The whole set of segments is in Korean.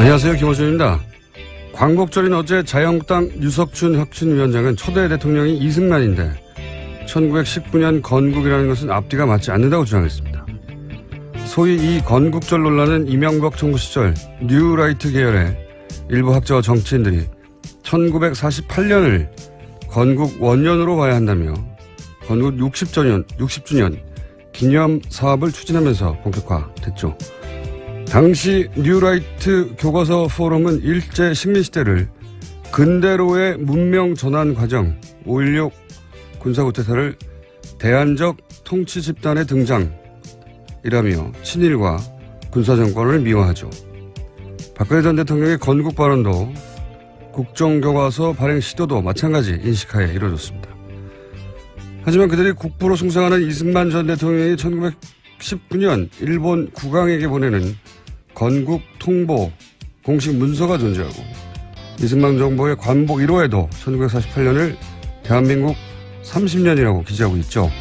안녕하세요. 김호준입니다. 광복절인 어제 자유한국당 유석춘 혁신위원장은 초대 대통령이 이승만인데 1919년 건국이라는 것은 앞뒤가 맞지 않는다고 주장했습니다. 소위 이 건국절 논란은 이명박 정부 시절 뉴라이트 계열의 일부 학자와 정치인들이 1948년을 건국 원년으로 봐야 한다며 건국 60주년 기념 사업을 추진하면서 본격화됐죠. 당시 뉴라이트 교과서 포럼은 일제 식민시대를 근대로의 문명 전환 과정 5.16 군사구태타를 대안적 통치 집단의 등장이라며 친일과 군사정권을 미화하죠. 박근혜 전 대통령의 건국 발언도 국정교과서 발행 시도도 마찬가지 인식하에 이루어졌습니다. 하지만 그들이 국부로 숭상하는 이승만 전 대통령이 1919년 일본 국왕에게 보내는 건국 통보 공식 문서가 존재하고 이승만 정부의 관복 1호에도 1948년을 대한민국 30년이라고 기재하고 있죠.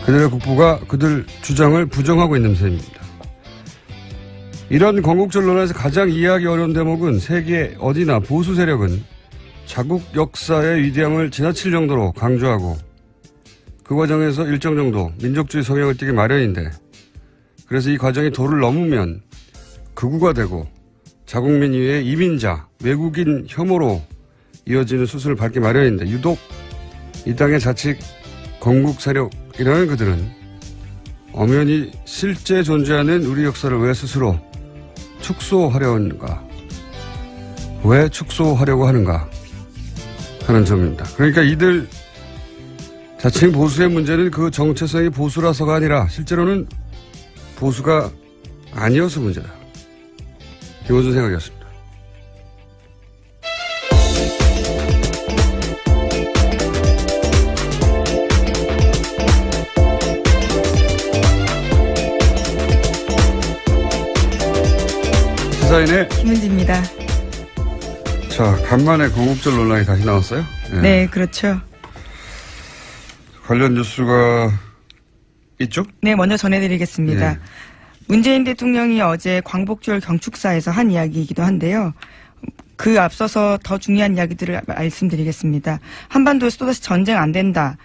그들의 국부가 그들 주장을 부정하고 있는 셈입니다. 이런 건국절 논란에서 가장 이해하기 어려운 대목은 세계 어디나 보수 세력은 자국 역사의 위대함을 지나칠 정도로 강조하고 그 과정에서 일정 정도 민족주의 성향을 띠기 마련인데 그래서 이 과정이 도를 넘으면 극우가 되고 자국민 이외의 이민자, 외국인 혐오로 이어지는 수순을 밟기 마련인데 유독 이 땅의 자칫 건국 세력이라는 그들은 엄연히 실제 존재하는 우리 역사를 왜 스스로 축소하려 하는가, 왜 축소하려고 하는가 하는 점입니다. 그러니까 이들 자칭 보수의 문제는 그 정체성이 보수라서가 아니라 실제로는 보수가 아니어서 문제다. 김호준 생각이었습니다. 시사인의 김은지입니다. 자, 간만에 건국절 논란이 다시 나왔어요? 네, 그렇죠. 관련 뉴스가 있죠? 네, 먼저 전해드리겠습니다. 문재인 대통령이 어제 광복절 경축사에서 한 이야기이기도 한데요. 그 앞서서 더 중요한 이야기들을 말씀드리겠습니다. 한반도에서 또다시 전쟁 안 된다.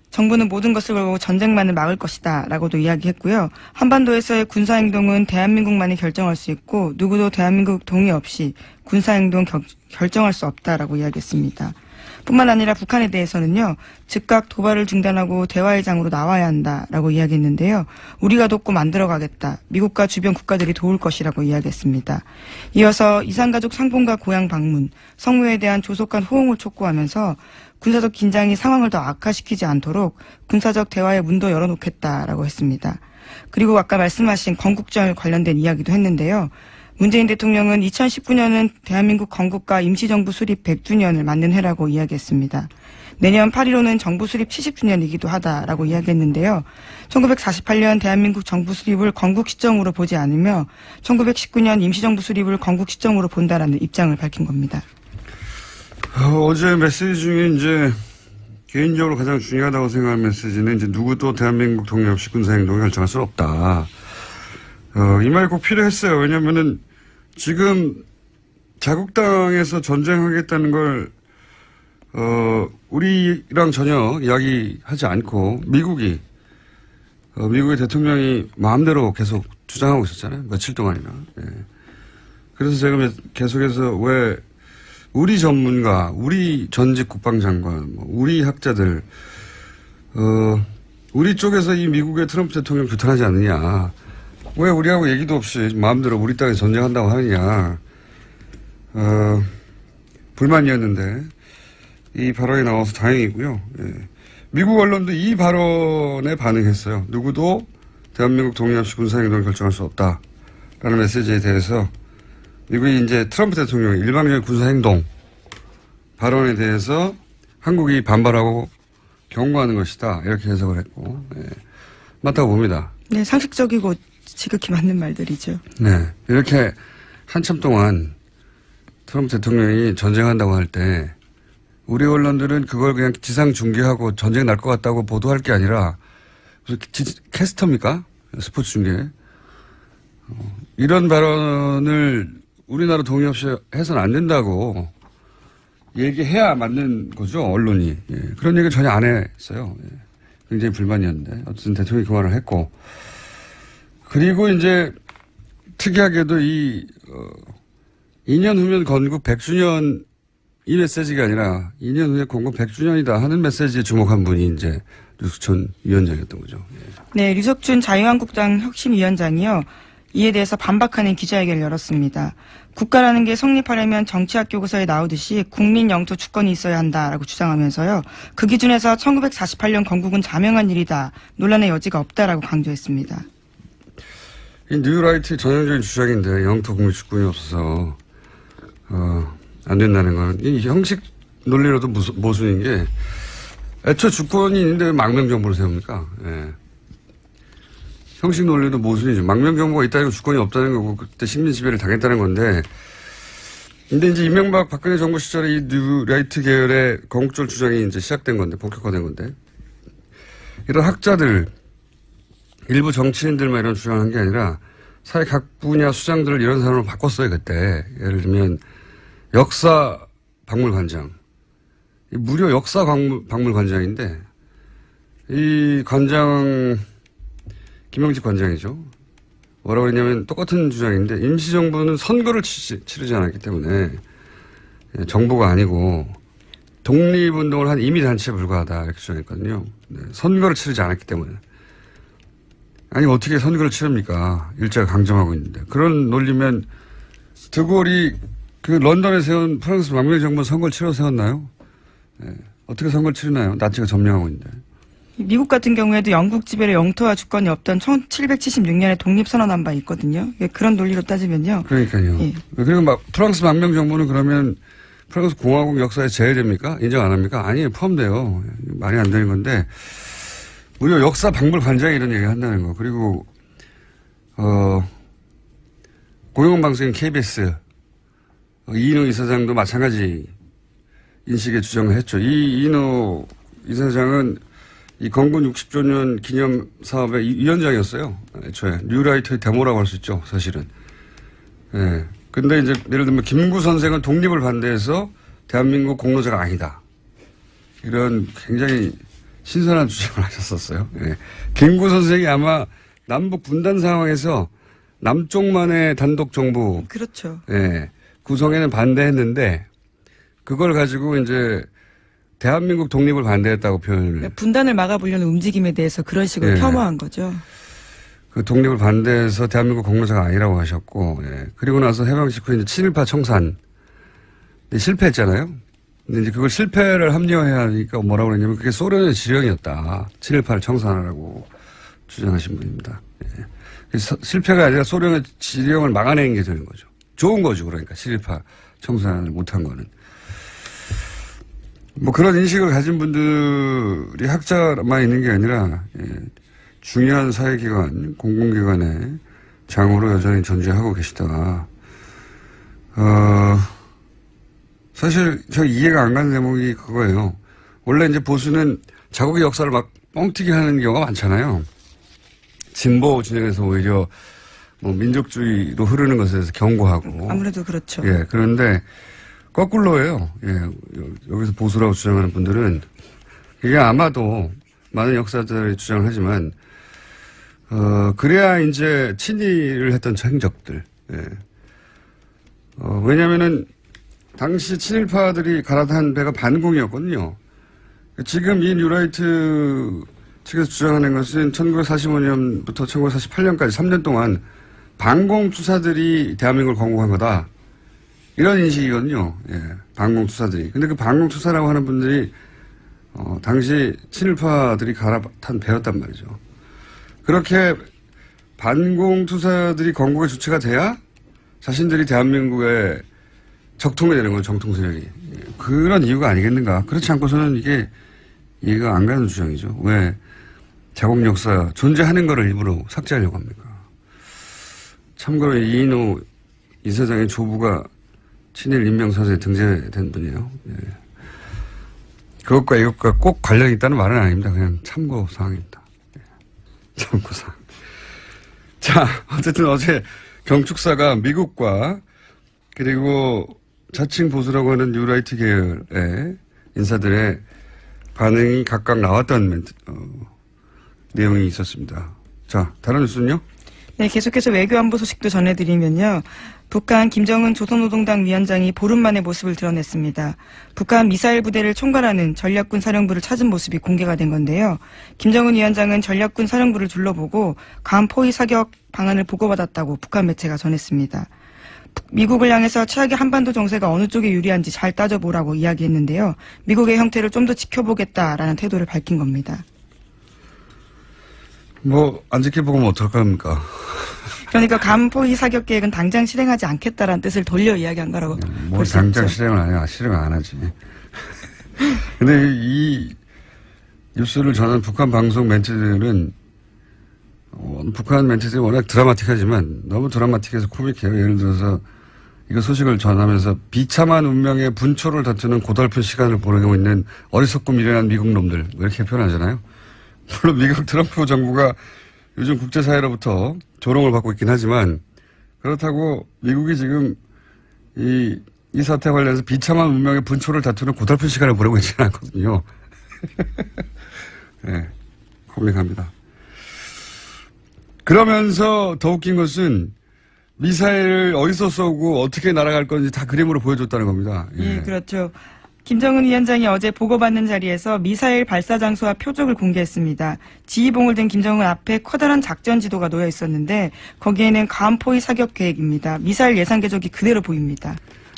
정부는 모든 것을 걸고 전쟁만을 막을 것이다 라고도 이야기했고요. 한반도에서의 군사행동은 대한민국만이 결정할 수 있고 누구도 대한민국 동의 없이 군사행동 결정할 수 없다라고 이야기했습니다. 뿐만 아니라 북한에 대해서는요. 즉각 도발을 중단하고 대화의 장으로 나와야 한다라고 이야기했는데요. 우리가 돕고 만들어가겠다. 미국과 주변 국가들이 도울 것이라고 이야기했습니다. 이어서 이산가족 상봉과 고향 방문, 성묘에 대한 조속한 호응을 촉구하면서 군사적 긴장이 상황을 더 악화시키지 않도록 군사적 대화의 문도 열어놓겠다라고 했습니다. 그리고 아까 말씀하신 건국절 관련된 이야기도 했는데요. 문재인 대통령은 2019년은 대한민국 건국과 임시정부 수립 100주년을 맞는 해라고 이야기했습니다. 내년 8.15는 정부 수립 70주년이기도 하다라고 이야기했는데요. 1948년 대한민국 정부 수립을 건국 시점으로 보지 않으며 1919년 임시정부 수립을 건국 시점으로 본다라는 입장을 밝힌 겁니다. 어제 메시지 중에 이제 개인적으로 가장 중요하다고 생각하는 메시지는 이제 누구도 대한민국 독립 없이 군사행동을 결정할 수 없다. 이 말 꼭 필요했어요. 왜냐면은 지금 자국당에서 전쟁하겠다는 걸, 우리랑 전혀 이야기하지 않고 미국의 대통령이 마음대로 계속 주장하고 있었잖아요. 며칠 동안이나. 예. 그래서 제가 계속해서 왜 우리 전문가, 우리 전직 국방장관, 우리 학자들, 우리 쪽에서 이 미국의 트럼프 대통령 규탄하지 않느냐. 왜 우리하고 얘기도 없이 마음대로 우리 땅에 전쟁한다고 하느냐. 불만이었는데 이 발언이 나와서 다행이고요. 예. 미국 언론도 이 발언에 반응했어요. 누구도 대한민국 독립 없이 군사행동을 결정할 수 없다라는 메시지에 대해서 미국이 이제 트럼프 대통령의 일방적인 군사행동 발언에 대해서 한국이 반발하고 경고하는 것이다. 이렇게 해석을 했고, 예. 맞다고 봅니다. 네, 상식적이고 지극히 맞는 말들이죠. 네. 이렇게 한참 동안 트럼프 대통령이 전쟁한다고 할 때 우리 언론들은 그걸 그냥 지상 중계하고 전쟁 날 것 같다고 보도할 게 아니라 캐스터입니까? 스포츠 중계. 이런 발언을 우리나라 동의 없이 해서는 안 된다고 얘기해야 맞는 거죠, 언론이. 예. 그런 얘기를 전혀 안 했어요. 예. 굉장히 불만이었는데. 어쨌든 대통령이 그 말을 했고. 그리고 이제 특이하게도 2년 후면 건국 100주년 이 메시지가 아니라 2년 후에 건국 100주년이다 하는 메시지에 주목한 분이 이제 류석춘 위원장이었던 거죠. 예. 네, 류석춘 자유한국당 혁신위원장이요. 이에 대해서 반박하는 기자회견을 열었습니다. 국가라는 게 성립하려면 정치학 교과서에 나오듯이 국민 영토 주권이 있어야 한다라고 주장하면서요. 그 기준에서 1948년 건국은 자명한 일이다. 논란의 여지가 없다라고 강조했습니다. 이 뉴라이트의 전형적인 주장인데 영토 국민 주권이 없어서 안 된다는 건 이 형식 논리로도 모순인 게 애초 주권이 있는데 왜 망명정부를 세웁니까? 예. 형식 논리도 모순이죠. 망명정부가 있다는 건 주권이 없다는 거고 그때 식민 지배를 당했다는 건데 근데 이제 이명박 박근혜 정부 시절에 이 뉴라이트 계열의 건국절 주장이 이제 시작된 건데 본격화된 건데 이런 학자들 일부 정치인들만 이런 주장을 한 게 아니라 사회 각 분야 수장들을 이런 사람으로 바꿨어요 그때. 예를 들면 역사 박물관장 무려 역사 박물관장인데 이 관장 김영직 관장이죠. 뭐라고 했냐면 똑같은 주장인데 임시정부는 선거를 치르지 않았기 때문에 정부가 아니고 독립운동을 한 임의단체에 불과하다 이렇게 주장했거든요. 네, 선거를 치르지 않았기 때문에. 아니 어떻게 선거를 치릅니까? 일제가 강점하고 있는데. 그런 논리면 드골이 그 런던에 세운 프랑스 망명정부 선거를 치러 세웠나요? 네, 어떻게 선거를 치르나요? 나치가 점령하고 있는데. 미국 같은 경우에도 영국 지배로 영토와 주권이 없던 1776년에 독립선언한 바 있거든요. 그런 논리로 따지면요. 그러니까요. 예. 그리고 막 프랑스 망명정부는 그러면 프랑스 공화국 역사에 제외됩니까? 인정 안 합니까? 아니에요. 포함돼요. 말이 안 되는 건데 무려 역사 박물관장이 이런 얘기를 한다는 거. 그리고 공영방송인 KBS 이인호 이사장도 마찬가지 인식의 주장을 했죠. 이 이인호 이사장은 이 건국 60주년 기념 사업의 위원장이었어요. 애초에 뉴라이트의 데모라고 할 수 있죠. 사실은. 예. 근데 이제 예를 들면 김구 선생은 독립을 반대해서 대한민국 공로자가 아니다. 이런 굉장히 신선한 주장을 하셨었어요. 예. 김구 선생이 아마 남북 분단 상황에서 남쪽만의 단독 정부. 그렇죠. 예. 구성에는 반대했는데 그걸 가지고 이제 대한민국 독립을 반대했다고 표현을. 분단을 막아보려는 움직임에 대해서 그런 식으로 폄하한 거죠. 그 독립을 반대해서 대한민국 공로자가 아니라고 하셨고, 예. 그리고 나서 해방 직후에 이제 친일파 청산. 실패했잖아요. 근데 이제 그걸 실패를 합리화해야 하니까 뭐라고 그랬냐면 그게 소련의 지령이었다. 친일파를 청산하라고 주장하신 분입니다. 예. 그래서 실패가 아니라 소련의 지령을 막아내는 게 되는 거죠. 좋은 거죠. 그러니까 친일파 청산을 못한 거는. 뭐 그런 인식을 가진 분들이 학자만 있는 게 아니라 중요한 사회기관, 공공기관의 장으로 여전히 존재하고 계시다. 사실 저 이해가 안 가는 대목이 그거예요. 원래 이제 보수는 자국의 역사를 막 뻥튀기 하는 경우가 많잖아요. 진보 진영에서 오히려 뭐 민족주의로 흐르는 것에 대해서 경고하고. 아무래도 그렇죠. 예, 그런데 거꾸로예요. 예, 여기서 보수라고 주장하는 분들은 이게 아마도 많은 역사자들이 주장을 하지만 그래야 이제 친일을 했던 행적들. 예. 왜냐면은 당시 친일파들이 갈아탄 배가 반공이었거든요. 지금 이 뉴라이트 측에서 주장하는 것은 1945년부터 1948년까지 3년 동안 반공투사들이 대한민국을 건국한 거다. 이런 인식이거든요. 예, 반공투사들이. 근데 그 반공투사라고 하는 분들이 당시 친일파들이 갈아탄 배였단 말이죠. 그렇게 반공투사들이 건국의 주체가 돼야 자신들이 대한민국의 적통이 되는 건 정통 세력이. 그런 이유가 아니겠는가. 그렇지 않고서는 이게 이해가 안 가는 주장이죠. 왜 자국 역사 존재하는 거를 일부러 삭제하려고 합니까? 참고로 이인호 이사장의 조부가 친일 인명사서에 등재된 분이에요. 예. 그것과 이것과 꼭 관련이 있다는 말은 아닙니다. 그냥 참고사항입니다. 예. 참고사항. 자, 어쨌든 어제 경축사가 미국과 그리고 자칭 보수라고 하는 뉴라이트 계열의 인사들의 반응이 각각 나왔다는 내용이 있었습니다. 자, 다른 뉴스는요? 네, 계속해서 외교안보 소식도 전해드리면요. 북한 김정은 조선노동당 위원장이 보름 만에 모습을 드러냈습니다. 북한 미사일 부대를 총괄하는 전략군 사령부를 찾은 모습이 공개가 된 건데요. 김정은 위원장은 전략군 사령부를 둘러보고 괌 포위 사격 방안을 보고받았다고 북한 매체가 전했습니다. 미국을 향해서 최악의 한반도 정세가 어느 쪽에 유리한지 잘 따져보라고 이야기했는데요. 미국의 형태를 좀 더 지켜보겠다라는 태도를 밝힌 겁니다. 안 지켜보면 어떡합니까? 그러니까 괌 포위 사격 계획은 당장 실행하지 않겠다라는 뜻을 돌려 이야기한 거라고 볼 수 있죠. 당장 실행을 안 해. 실행 안 하지. 근데 이 뉴스를 전한 북한 방송 멘트들은 북한 멘트들이 워낙 드라마틱하지만 너무 드라마틱해서 코믹해요. 예를 들어서 이거 소식을 전하면서 비참한 운명의 분초를 다투는 고달픈 시간을 보내고 있는 어리석고 미련한 미국 놈들 이렇게 표현하잖아요. 물론 미국 트럼프 정부가 요즘 국제사회로부터 조롱을 받고 있긴 하지만 그렇다고 미국이 지금 이 사태 관련해서 비참한 운명의 분초를 다투는 고달픈 시간을 보내고 있지는 않거든요. 네, 코믹합니다. 그러면서 더 웃긴 것은 미사일을 어디서 쏘고 어떻게 날아갈 건지 다 그림으로 보여줬다는 겁니다. 예, 그렇죠. 김정은 위원장이 어제 보고받는 자리에서 미사일 발사 장소와 표적을 공개했습니다. 지휘봉을 든 김정은 앞에 커다란 작전 지도가 놓여 있었는데 거기에는 괌 포위 사격 계획입니다. 미사일 예상 궤적이 그대로 보입니다.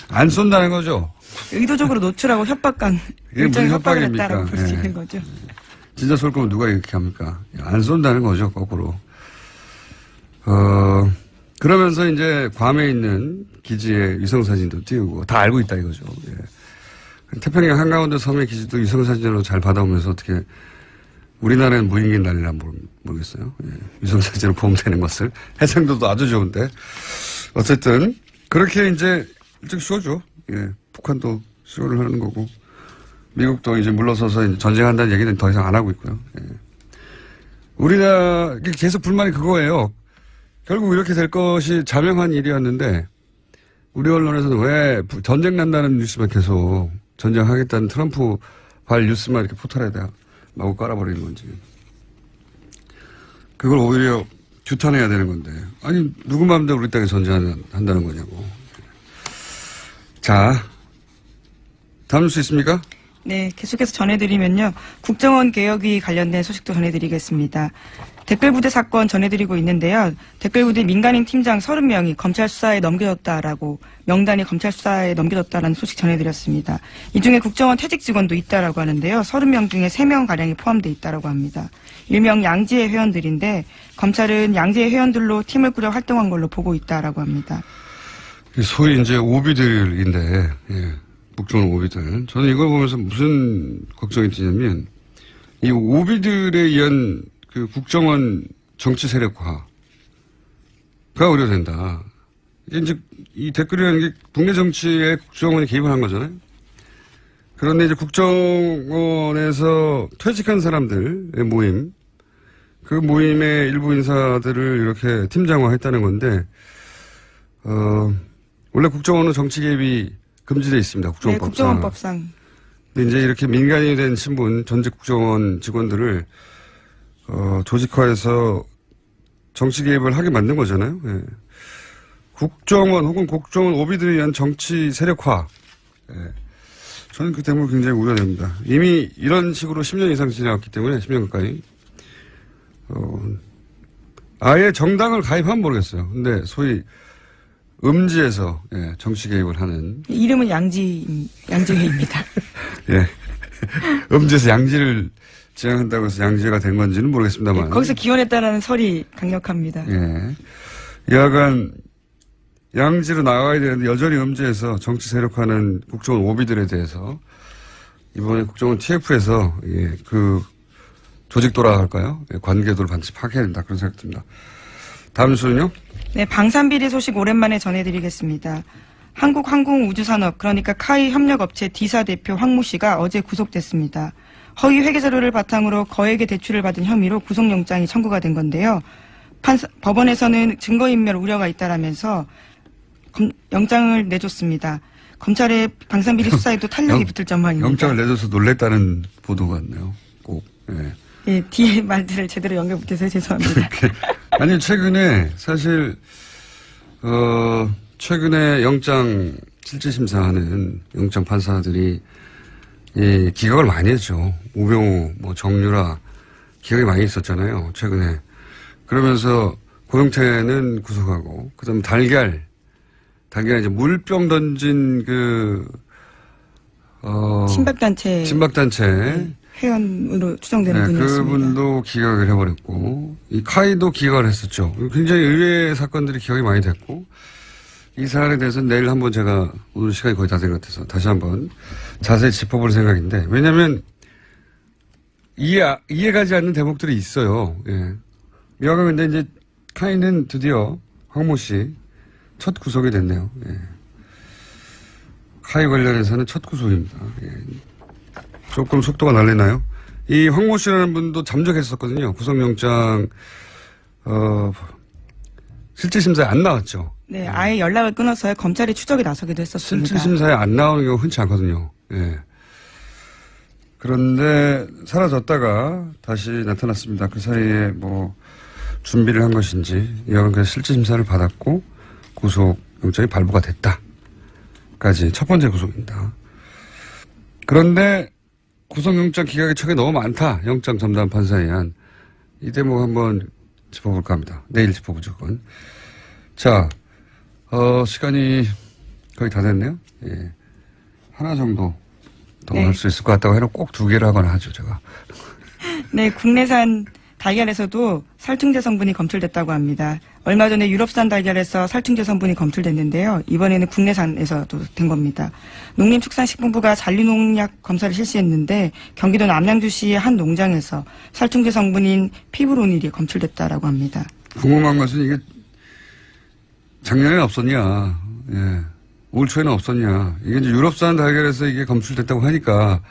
안 쏜다는 거죠? 의도적으로 노출하고 협박한 일종의 협박을 했다라고 볼 수 있는 거죠. 진짜 쏠 거면 누가 이렇게 합니까? 안 쏜다는 거죠, 거꾸로. 그러면서 이제 괌에 있는 기지의 위성사진도 띄우고 다 알고 있다 이거죠. 예. 태평양 한가운데 섬의 기지도 위성사진으로 잘 받아오면서 어떻게 우리나라는 무인기 날리나 모르겠어요. 예. 위성사진으로 보면 되는 것을. 해상도도 아주 좋은데. 어쨌든 그렇게 이제 일찍 쇼죠. 예. 북한도 쇼를 하는 거고 미국도 이제 물러서서 이제 전쟁한다는 얘기는 더 이상 안 하고 있고요. 예. 우리나라 계속 불만이 그거예요. 결국 이렇게 될 것이 자명한 일이었는데 우리 언론에서는 왜 전쟁 난다는 뉴스만 계속 전쟁하겠다는 트럼프 발 뉴스만 이렇게 포털에다 마구 깔아버리는 건지. 그걸 오히려 규탄해야 되는 건데. 아니, 누구 마음대로 우리 땅에 전쟁한다는 거냐고. 자, 다음 뉴스 있습니까? 네, 계속해서 전해드리면요. 국정원 개혁위 관련된 소식도 전해드리겠습니다. 댓글부대 사건 전해드리고 있는데요. 댓글부대 민간인 팀장 30명이 검찰 수사에 넘겨졌다라고 명단이 검찰 수사에 넘겨졌다라는 소식 전해드렸습니다. 이 중에 국정원 퇴직 직원도 있다라고 하는데요. 30명 중에 3명가량이 포함되어 있다라고 합니다. 일명 양지의 회원들인데 검찰은 양지의 회원들로 팀을 꾸려 활동한 걸로 보고 있다라고 합니다. 소위 이제 오비들인데, 예. 국정원 오비들. 저는 이걸 보면서 무슨 걱정이 드냐면, 이 오비들에 의한 그 국정원 정치 세력화가 우려된다. 이제 이 댓글이라는 게 국내 정치에 국정원이 개입을 한 거잖아요. 그런데 이제 국정원에서 퇴직한 사람들의 모임, 그 모임의 일부 인사들을 이렇게 팀장화했다는 건데, 원래 국정원은 정치 개입이 금지되어 있습니다. 국정원법상. 네, 국정원법상. 근데 이제 이렇게 민간이 된 신분, 전직 국정원 직원들을 조직화해서 정치 개입을 하게 만든 거잖아요. 예. 국정원 혹은 국정원 오비들에 의한 정치 세력화. 예. 저는 그 때문에 굉장히 우려됩니다. 이미 이런 식으로 10년 이상 지나왔기 때문에 10년 가까이. 아예 정당을 가입하면 모르겠어요. 근데 소위 음지에서 예, 정치 개입을 하는. 이름은 양지회입니다. 예. 음지에서 양지를 지향한다고 해서 양지가 된 건지는 모르겠습니다만. 네, 거기서 기원했다라는 설이 강력합니다. 예. 여하간 양지로 나가야 되는데 여전히 음지에서 정치 세력화하는 국정원 오비들에 대해서 이번에 국정원 TF에서 예, 그 조직도라 할까요? 예, 관계도를 반드시 파괴해야 된다. 그런 생각 듭니다. 다음 뉴스는요? 네, 방산비리 소식 오랜만에 전해드리겠습니다. 한국항공우주산업 그러니까 카이 협력업체 D사 대표 황모 씨가 어제 구속됐습니다. 허위 회계자료를 바탕으로 거액의 대출을 받은 혐의로 구속영장이 청구가 된 건데요. 법원에서는 증거인멸 우려가 있다라면서 영장을 내줬습니다. 검찰의 방산비리 수사에도 탄력이 붙을 전망입니다. 영장을 내줘서 놀랬다는 보도가 왔네요. 꼭. 예. 예, 뒤에 말들을 제대로 연결 못해서 죄송합니다. 아니, 최근에 사실, 최근에 영장 실질심사하는 영장 판사들이 예, 기각을 많이 했죠. 우병우, 정유라 기각이 많이 있었잖아요. 최근에. 그러면서 고영태는 구속하고, 그 다음 달걀 이제 물병 던진 친박단체. 네, 회원으로 추정되는 분이었습니다. 그분도 기각을 해버렸고, 이 카이도 기각을 했었죠. 굉장히 의외의 사건들이 기각이 많이 됐고, 이 사안에 대해서는 내일 한번 제가 오늘 시간이 거의 다 된 것 같아서 다시 한번 자세히 짚어볼 생각인데, 왜냐면, 이해가지 않는 대목들이 있어요. 예. 여하간 근데 이제 카이는 드디어 황모 씨 첫 구속이 됐네요. 예. 카이 관련해서는 첫 구속입니다. 예. 조금 속도가 날리나요? 이 황모 씨라는 분도 잠적했었거든요. 구속영장, 실질심사에 안 나왔죠. 네, 아예 연락을 끊어서 검찰이 추적에 나서기도 했었습니다. 실질심사에 안 나오는 경우 흔치 않거든요. 예. 그런데 사라졌다가 다시 나타났습니다. 그 사이에 준비를 한 것인지, 이왕 그 실질심사를 받았고, 구속영장이 발부가 됐다까지 첫 번째 구속입니다. 그런데 구속영장 기각이 척에 너무 많다. 영장 전담 판사에 의한 이 대목 한번 짚어볼까 합니다. 내일 짚어보죠. 그건. 자, 시간이 거의 다 됐네요. 예. 하나 정도 더 할 수 있을 것 같다고 해놓고 꼭 2개를 하거나 하죠, 제가. 네, 국내산 달걀에서도 살충제 성분이 검출됐다고 합니다. 얼마 전에 유럽산 달걀에서 살충제 성분이 검출됐는데요. 이번에는 국내산에서도 된 겁니다. 농림축산식품부가 잔류농약 검사를 실시했는데 경기도 남양주시의 한 농장에서 살충제 성분인 피브로닐이 검출됐다라고 합니다. 궁금한 것은 이게 작년에는 없었냐, 예. 올 초에는 없었냐. 이게 이제 유럽산 달걀에서 이게 검출됐다고 하니까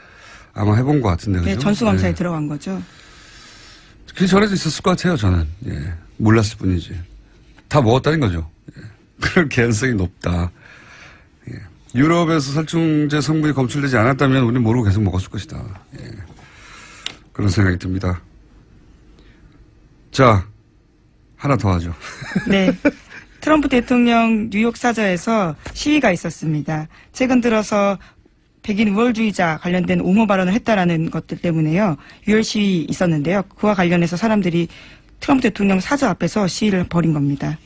아마 해본 것 같은데, 그죠? 네, 전수검사에 예. 들어간 거죠. 그 전에도 있었을 것 같아요, 저는. 예. 몰랐을 뿐이지. 다 먹었다는 거죠. 예. 그럴 개연성이 높다. 예. 유럽에서 살충제 성분이 검출되지 않았다면 우리는 모르고 계속 먹었을 것이다. 예. 그런 생각이 듭니다. 자, 하나 더 하죠. 네. 트럼프 대통령 뉴욕 사저에서 시위가 있었습니다. 최근 들어서 백인 우월주의자 관련된 옹호 발언을 했다라는 것들 때문에요. 유혈 시위 있었는데요. 그와 관련해서 사람들이 트럼프 대통령 사저 앞에서 시위를 벌인 겁니다.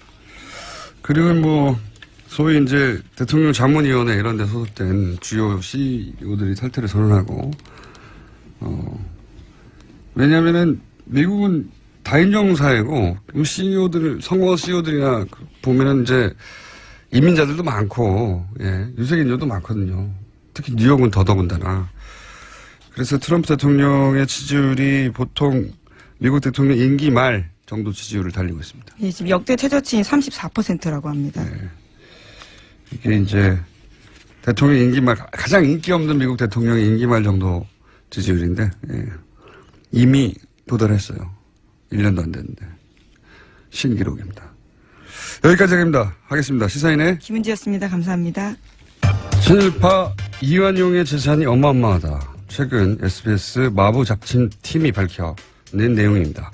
그리고 소위 이제 대통령 자문위원회 이런 데 소속된 주요 CEO들이 탈퇴를 선언하고, 왜냐면은 미국은 다인종 사회고, CEO들, 성공한 CEO들이나 보면은 이제 이민자들도 많고, 예, 유색인종도 많거든요. 특히 뉴욕은 더더군다나. 그래서 트럼프 대통령의 지지율이 보통 미국 대통령 임기 말 정도 지지율을 달리고 있습니다. 예, 지금 역대 최저치인 34%라고 합니다. 네. 이게 이제 대통령 임기 말, 가장 인기 없는 미국 대통령의 임기 말 정도 지지율인데, 예. 이미 도달했어요. 1년도 안 됐는데. 신기록입니다. 여기까지 하겠습니다. 시사인의 김은지였습니다. 감사합니다. 친일파 이완용의 재산이 어마어마하다. 최근 SBS 마부 작친 팀이 밝혀낸 내용입니다.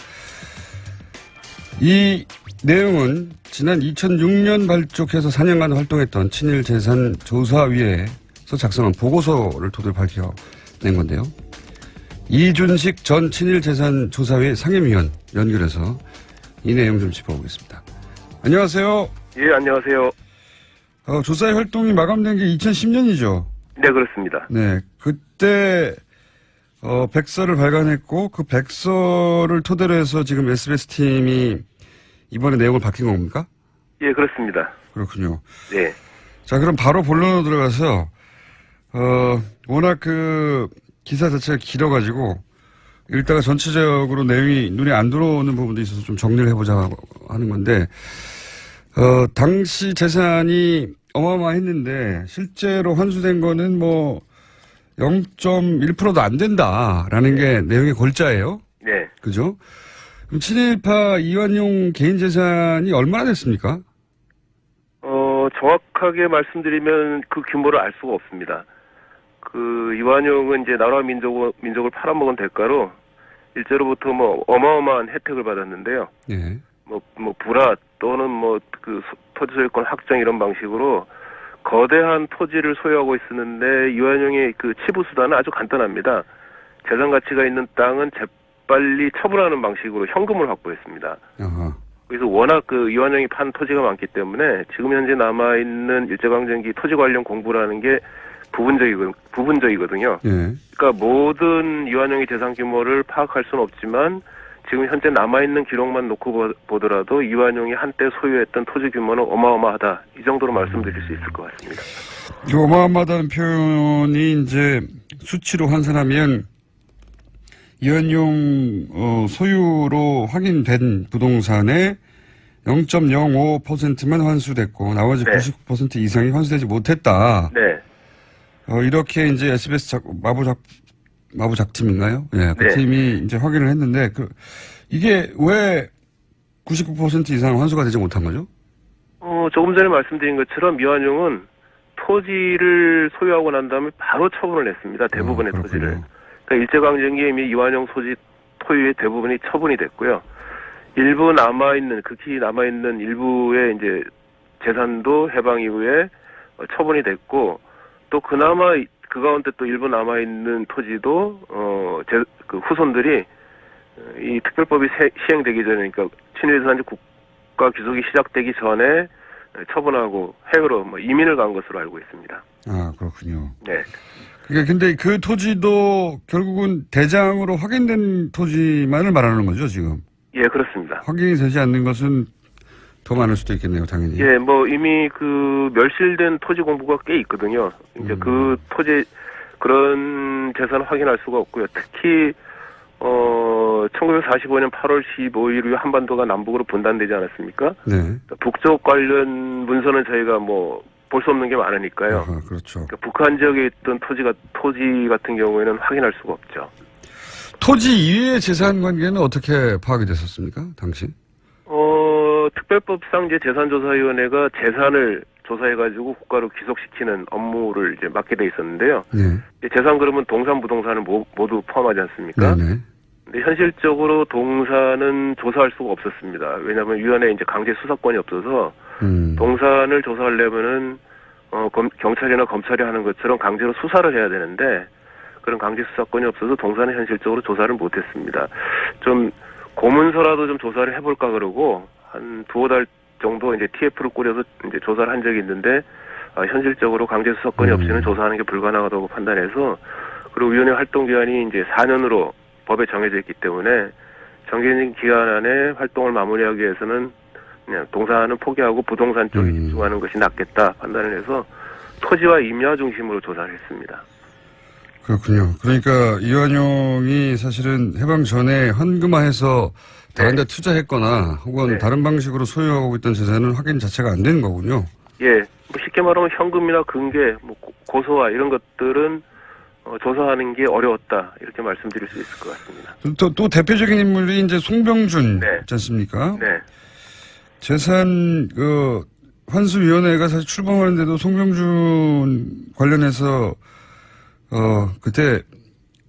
이 내용은 지난 2006년 발족해서 4년간 활동했던 친일재산조사위에서 작성한 보고서를 토대로 밝혀낸 건데요. 이준식 전 친일재산조사위 상임위원 연결해서 이 내용 좀 짚어보겠습니다. 안녕하세요. 예, 안녕하세요. 조사의 활동이 마감된 게 2010년이죠? 네, 그렇습니다. 네. 그때, 백서를 발간했고, 그 백서를 토대로 해서 지금 SBS 팀이 이번에 내용을 바뀐 겁니까? 예, 그렇습니다. 그렇군요. 네. 자, 그럼 바로 본론으로 들어가서, 워낙 그 기사 자체가 길어가지고, 읽다가 전체적으로 내용이 눈에 안 들어오는 부분도 있어서 좀 정리를 해보자 하는 건데, 당시 재산이 어마어마했는데 실제로 환수된 거는 0.1%도 안 된다라는 게 내용의 골자예요. 네. 그죠? 그럼 친일파 이완용 개인 재산이 얼마나 됐습니까? 정확하게 말씀드리면 그 규모를 알 수가 없습니다. 그 이완용은 이제 나라와 민족을 팔아먹은 대가로 일제로부터 뭐 어마어마한 혜택을 받았는데요. 예. 뭐 불화 또는 뭐 그 토지 소유권 확정 이런 방식으로 거대한 토지를 소유하고 있었는데 이완용의 그 치부 수단은 아주 간단합니다. 재산 가치가 있는 땅은 재빨리 처분하는 방식으로 현금을 확보했습니다. 아하. 그래서 워낙 그 이완용이 판 토지가 많기 때문에 지금 현재 남아있는 일제강점기 토지 관련 공부라는 게 부분적이거든요. 예. 그러니까 모든 이완용의 재산 규모를 파악할 수는 없지만 지금 현재 남아있는 기록만 놓고 보더라도 이완용이 한때 소유했던 토지 규모는 어마어마하다. 이 정도로 말씀드릴 수 있을 것 같습니다. 이 어마어마하다는 표현이 이제 수치로 환산하면 이완용 소유로 확인된 부동산의 0.05%만 환수됐고 나머지 네. 99% 이상이 환수되지 못했다. 네. 이렇게 이제 SBS 마부작팀인가요? 예, 그 네. 팀이 이제 확인을 했는데 이게 왜 99% 이상 환수가 되지 못한 거죠? 조금 전에 말씀드린 것처럼 이완용은 토지를 소유하고 난 다음에 바로 처분을 했습니다. 대부분의 그렇군요. 토지를. 그러니까 일제강점기에 이미 이완용 토지 토유의 대부분이 처분이 됐고요. 일부 극히 남아있는 일부의 이제 재산도 해방 이후에 처분이 됐고, 또 그나마 그 가운데 또 일부 남아있는 토지도, 그 후손들이 이 특별법이 시행되기 전에, 그러니까 친일재산제 국가 귀속이 시작되기 전에 처분하고 해외로 이민을 간 것으로 알고 있습니다. 아, 그렇군요. 네. 근데 그 토지도 결국은 대장으로 확인된 토지만을 말하는 거죠, 지금? 예, 그렇습니다. 확인이 되지 않는 것은 더 많을 수도 있겠네요, 당연히. 예, 이미 그 멸실된 토지 공부가 꽤 있거든요. 이제 그 토지, 그런 재산을 확인할 수가 없고요. 특히, 1945년 8월 15일 이후 한반도가 남북으로 분단되지 않았습니까? 네. 북쪽 관련 문서는 저희가 볼 수 없는 게 많으니까요. 아하, 그렇죠. 그러니까 북한 지역에 있던 토지 같은 경우에는 확인할 수가 없죠. 토지 이외의 재산 관계는 어떻게 파악이 됐었습니까, 당시? 특별법상 이제 재산조사위원회가 재산을 조사해가지고 국가로 귀속시키는 업무를 이제 맡게 돼 있었는데요. 네. 재산 그러면 동산, 부동산을 모두 포함하지 않습니까? 네네. 근데 현실적으로 동산은 조사할 수가 없었습니다. 왜냐하면 위원회에 이제 강제 수사권이 없어서 동산을 조사하려면은 경찰이나 검찰이 하는 것처럼 강제로 수사를 해야 되는데 그런 강제 수사권이 없어서 동산은 현실적으로 조사를 못했습니다. 좀 고문서라도 좀 조사를 해볼까 그러고 한 두어 달 정도 이제 TF를 꾸려서 이제 조사를 한 적이 있는데 현실적으로 강제 수사권이 없이는 조사하는 게 불가능하다고 판단해서 그리고 위원회 활동 기간이 이제 4년으로 법에 정해져 있기 때문에 정해진 기간 안에 활동을 마무리하기 위해서는 그냥 동산은 포기하고 부동산 쪽에 집중하는 것이 낫겠다 판단을 해서 토지와 임야 중심으로 조사를 했습니다. 그렇군요. 그러니까 이완용이 사실은 해방 전에 현금화해서 다른 데 투자했거나 혹은 네. 다른 방식으로 소유하고 있던 재산은 확인 자체가 안 된 거군요. 예, 쉽게 말하면 현금이나 금괴, 고소화 이런 것들은 조사하는 게 어려웠다 이렇게 말씀드릴 수 있을 것 같습니다. 또 대표적인 인물이 이제 송병준 네. 있지 않습니까? 네, 재산 환수위원회가 사실 출범하는데도 송병준 관련해서 그때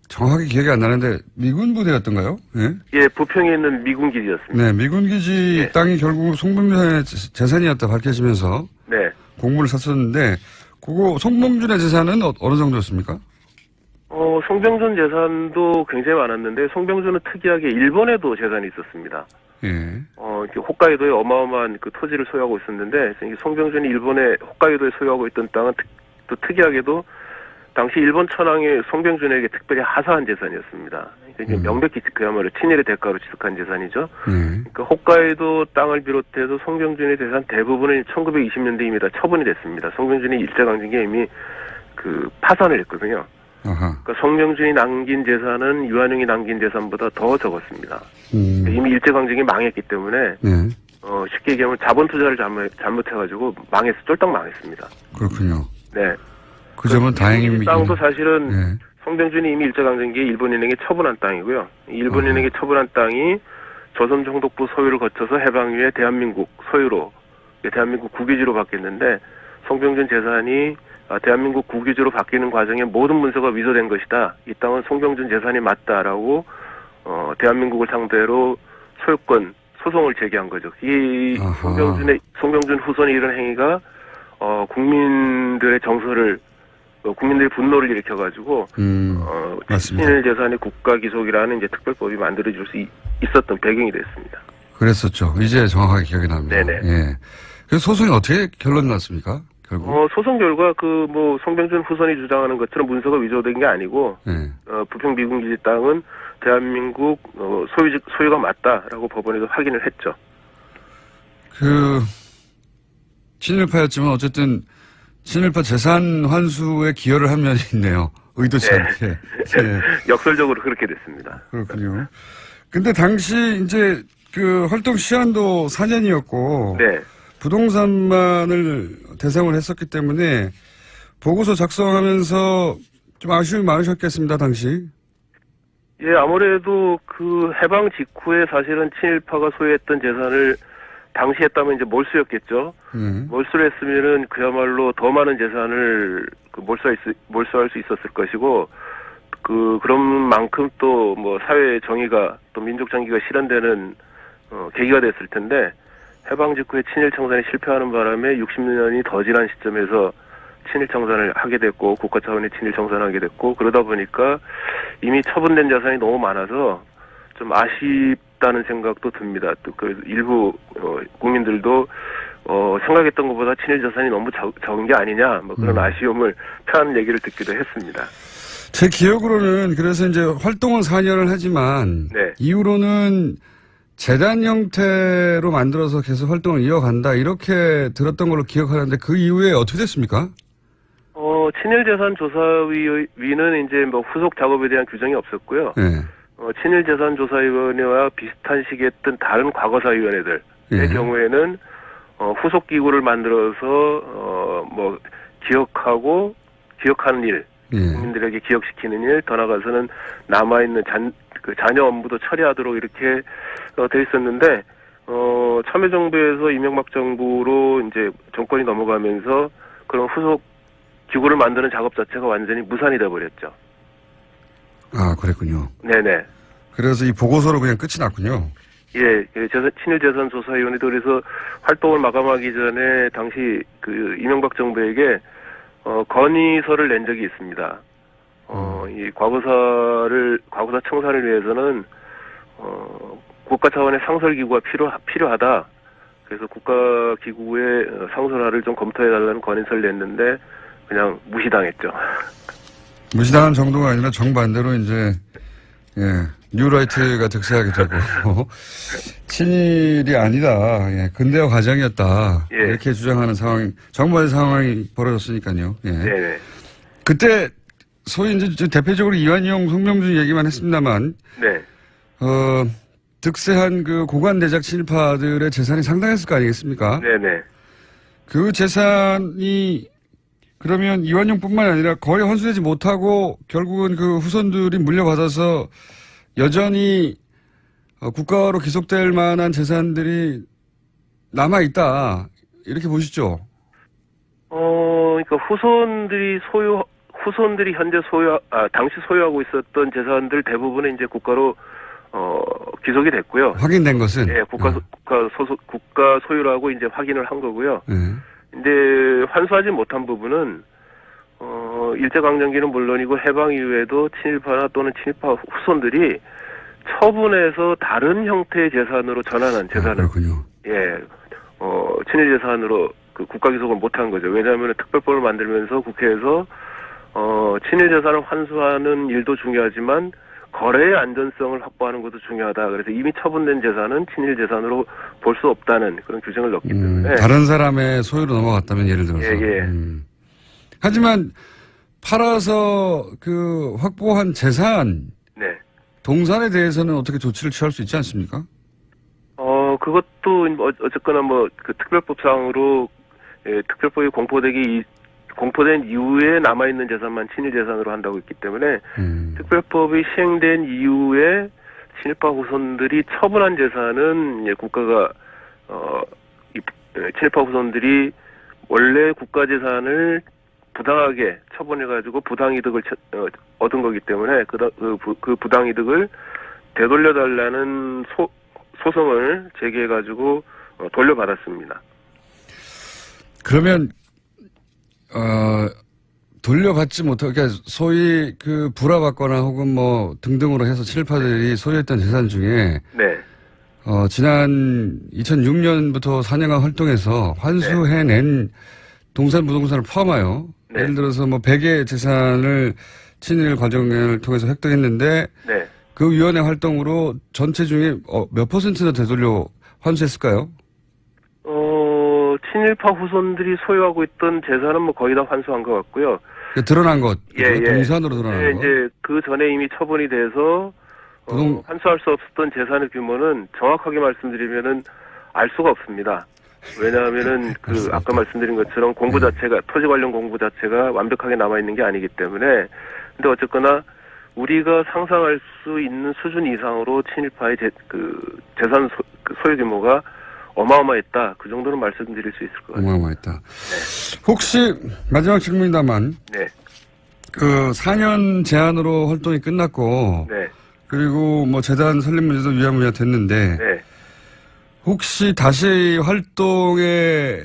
정확하게 기억이 안 나는데 미군 부대였던가요? 예? 예, 부평에 있는 미군 기지였습니다. 네, 미군 기지 네. 땅이 결국 송병준의 재산이었다 밝혀지면서 네, 공문을 샀었는데 그거 송병준의 재산은 어느 정도였습니까? 송병준 재산도 굉장히 많았는데 송병준은 특이하게 일본에도 재산이 있었습니다. 예. 이렇게 홋카이도에 어마어마한 그 토지를 소유하고 있었는데 송병준이 일본에 홋카이도에 소유하고 있던 땅은 또 특이하게도 당시 일본 천황이 송병준에게 특별히 하사한 재산이었습니다. 그러니까 명백히 그야말로 친일의 대가로 취득한 재산이죠. 그러니까 홋카이도 땅을 비롯해서 송병준의 재산 대부분은 1920년대입니다. 처분이 됐습니다. 송병준이 일제강점기에 이미 그 파산을 했거든요. 아하. 그러니까 송병준이 남긴 재산은 이완용이 남긴 재산보다 더 적었습니다. 이미 일제강점기 망했기 때문에 네. 쉽게 얘기하면 자본 투자를 잘못해가지고 쫄딱 망했습니다. 그렇군요. 네. 그 점은 다행입니다. 땅도 사실은 네. 송병준이 이미 일제강점기에 일본인에게 처분한 땅이고요. 일본인에게 처분한 땅이 조선정독부 소유를 거쳐서 해방 이후에 대한민국 소유로 대한민국 국유지로 바뀌었는데 송병준 재산이 대한민국 국유지로 바뀌는 과정에 모든 문서가 위조된 것이다. 이 땅은 송병준 재산이 맞다라고 대한민국을 상대로 소유권 소송을 제기한 거죠. 이 송병준 후손의 이런 행위가 국민들의 정서를 국민들의 분노를 일으켜가지고 친일 재산의 국가기속이라는 이제 특별법이 만들어질 수 있었던 배경이 됐습니다. 그랬었죠. 이제 정확하게 기억이 납니다. 네네. 예. 그래서 소송이 어떻게 결론 났습니까? 결국. 소송 결과 송병준 후손이 주장하는 것처럼 문서가 위조된 게 아니고 예. 부평 미군기지 땅은 대한민국 소유가 맞다라고 법원에서 확인을 했죠. 친일파였지만 어쨌든 친일파 재산 환수에 기여를 한 면이 있네요. 의도치 않게. 네. 역설적으로 그렇게 됐습니다. 그렇군요. 근데 당시 이제 활동 시한도 4년이었고. 네. 부동산만을 대상으로 했었기 때문에 보고서 작성하면서 좀 아쉬움이 많으셨겠습니다, 당시. 예, 아무래도 해방 직후에 사실은 친일파가 소유했던 재산을 당시 했다면 이제 몰수였겠죠. 몰수를 했으면은 그야말로 더 많은 재산을 몰수할 수 있었을 것이고, 그런 만큼 또 사회 정의가 또 민족 정의가 실현되는 계기가 됐을 텐데, 해방 직후에 친일 청산이 실패하는 바람에 60년이 더 지난 시점에서 친일 청산을 하게 됐고, 국가 차원의 친일 청산을 하게 됐고, 그러다 보니까 이미 처분된 자산이 너무 많아서 좀 아쉽다는 생각도 듭니다. 또 일부 국민들도 생각했던 것보다 친일 자산이 너무 적은 게 아니냐, 그런 아쉬움을 표하는 얘기를 듣기도 했습니다. 제 기억으로는 그래서 이제 활동은 4년을 하지만 네. 이후로는 재단 형태로 만들어서 계속 활동을 이어간다 이렇게 들었던 걸로 기억하는데 그 이후에 어떻게 됐습니까? 친일재산조사위는 이제 후속 작업에 대한 규정이 없었고요. 네. 친일재산조사위원회와 비슷한 시기에 했던 다른 과거사위원회들의 경우에는 후속 기구를 만들어서 기억하는 일, 국민들에게 기억시키는 일, 더 나아가서는 남아있는 자녀 업무도 처리하도록 이렇게 돼 있었는데 참여정부에서 이명박 정부로 이제 정권이 넘어가면서 그런 후속 기구를 만드는 작업 자체가 완전히 무산이 돼버렸죠. 아, 그랬군요. 네네. 그래서 이 보고서로 그냥 끝이 났군요. 예, 친일재산조사위원회도 그래서 활동을 마감하기 전에 당시 이명박 정부에게 건의서를 낸 적이 있습니다. 이 과거사 청산을 위해서는 국가 차원의 상설기구가 필요하다. 그래서 국가기구의 상설화를 좀 검토해달라는 건의서를 냈는데 그냥 무시당했죠. 무시당한 정도가 아니라 정반대로 이제 뉴라이트가 득세하게 되고 친일이 아니다. 근대화 과정이었다. 이렇게 주장하는 상황이 정반대 상황이 벌어졌으니까요. 네네. 그때 소위 이제 대표적으로 이완용, 송병준 얘기만 했습니다만 네. 득세한 고관 대작 친일파들의 재산이 상당했을 거 아니겠습니까? 네네. 그 재산이 그러면 이완용뿐만 아니라 거의 환수되지 못하고 결국은 후손들이 물려받아서 여전히 국가로 기속될 만한 재산들이 남아있다. 이렇게 보시죠? 그러니까 후손들이 현재 당시 소유하고 있었던 재산들 대부분은 이제 국가로 기속이 됐고요. 확인된 것은? 예, 국가 소유라고 이제 확인을 한 거고요. 근데 환수하지 못한 부분은 일제강점기는 물론이고 해방 이후에도 친일파나 또는 친일파 후손들이 처분해서 다른 형태의 재산으로 전환한 재산은 그렇군요. 친일 재산으로 국가 기속을 못한 거죠. 왜냐하면 특별법을 만들면서 국회에서 친일 재산을 환수하는 일도 중요하지만 거래의 안전성을 확보하는 것도 중요하다. 그래서 이미 처분된 재산은 친일 재산으로 볼 수 없다는 그런 규정을 넣기 때문에 다른 사람의 소유로 넘어갔다면 예를 들어서. 하지만 팔아서 확보한 재산, 동산에 대해서는 어떻게 조치를 취할 수 있지 않습니까? 그것도 어쨌거나 특별법상으로 특별법이 공포된 이후에 남아있는 재산만 친일 재산으로 한다고 했기 때문에 특별법이 시행된 이후에 친일파 후손들이 처분한 재산은 국가가 친일파 후손들이 원래 국가재산을 부당하게 처분해가지고 부당이득을 얻은 거기 때문에 그 부당이득을 되돌려달라는 소송을 제기해가지고 돌려받았습니다. 그러면 돌려받지 못하고, 그러니까 소위 그 불화받거나 혹은 뭐 등등으로 해서 친일파들이 소유했던 재산 중에 네. 지난 2006년부터 4년간 활동해서 환수해낸 동산 부동산을 포함하여 네. 예를 들어서 뭐 100의 재산을 친일 과정을 통해서 획득했는데 네. 그 위원회 활동으로 전체 중에 몇 퍼센트나 되돌려 환수했을까요? 친일파 후손들이 소유하고 있던 재산은 뭐 거의 다 환수한 것 같고요. 그러니까 드러난 것, 예. 동산으로 드러난 것. 이제 그 전에 이미 처분이 돼서 환수할 수 없었던 재산의 규모는 정확하게 말씀드리면은 알 수가 없습니다. 왜냐하면은 아까 말씀드린 것처럼 공부 자체가 토지 관련 공부 자체가 완벽하게 남아 있는 게 아니기 때문에 근데 어쨌거나 우리가 상상할 수 있는 수준 이상으로 친일파의 재산 소유 규모가 어마어마했다. 그 정도는 말씀드릴 수 있을 것 같아요. 어마어마했다. 네. 혹시 마지막 질문입니다만, 네. 그 4년 제한으로 활동이 끝났고, 네. 그리고 뭐 재단 설립 문제도 위야무야 됐는데, 네. 혹시 다시 활동에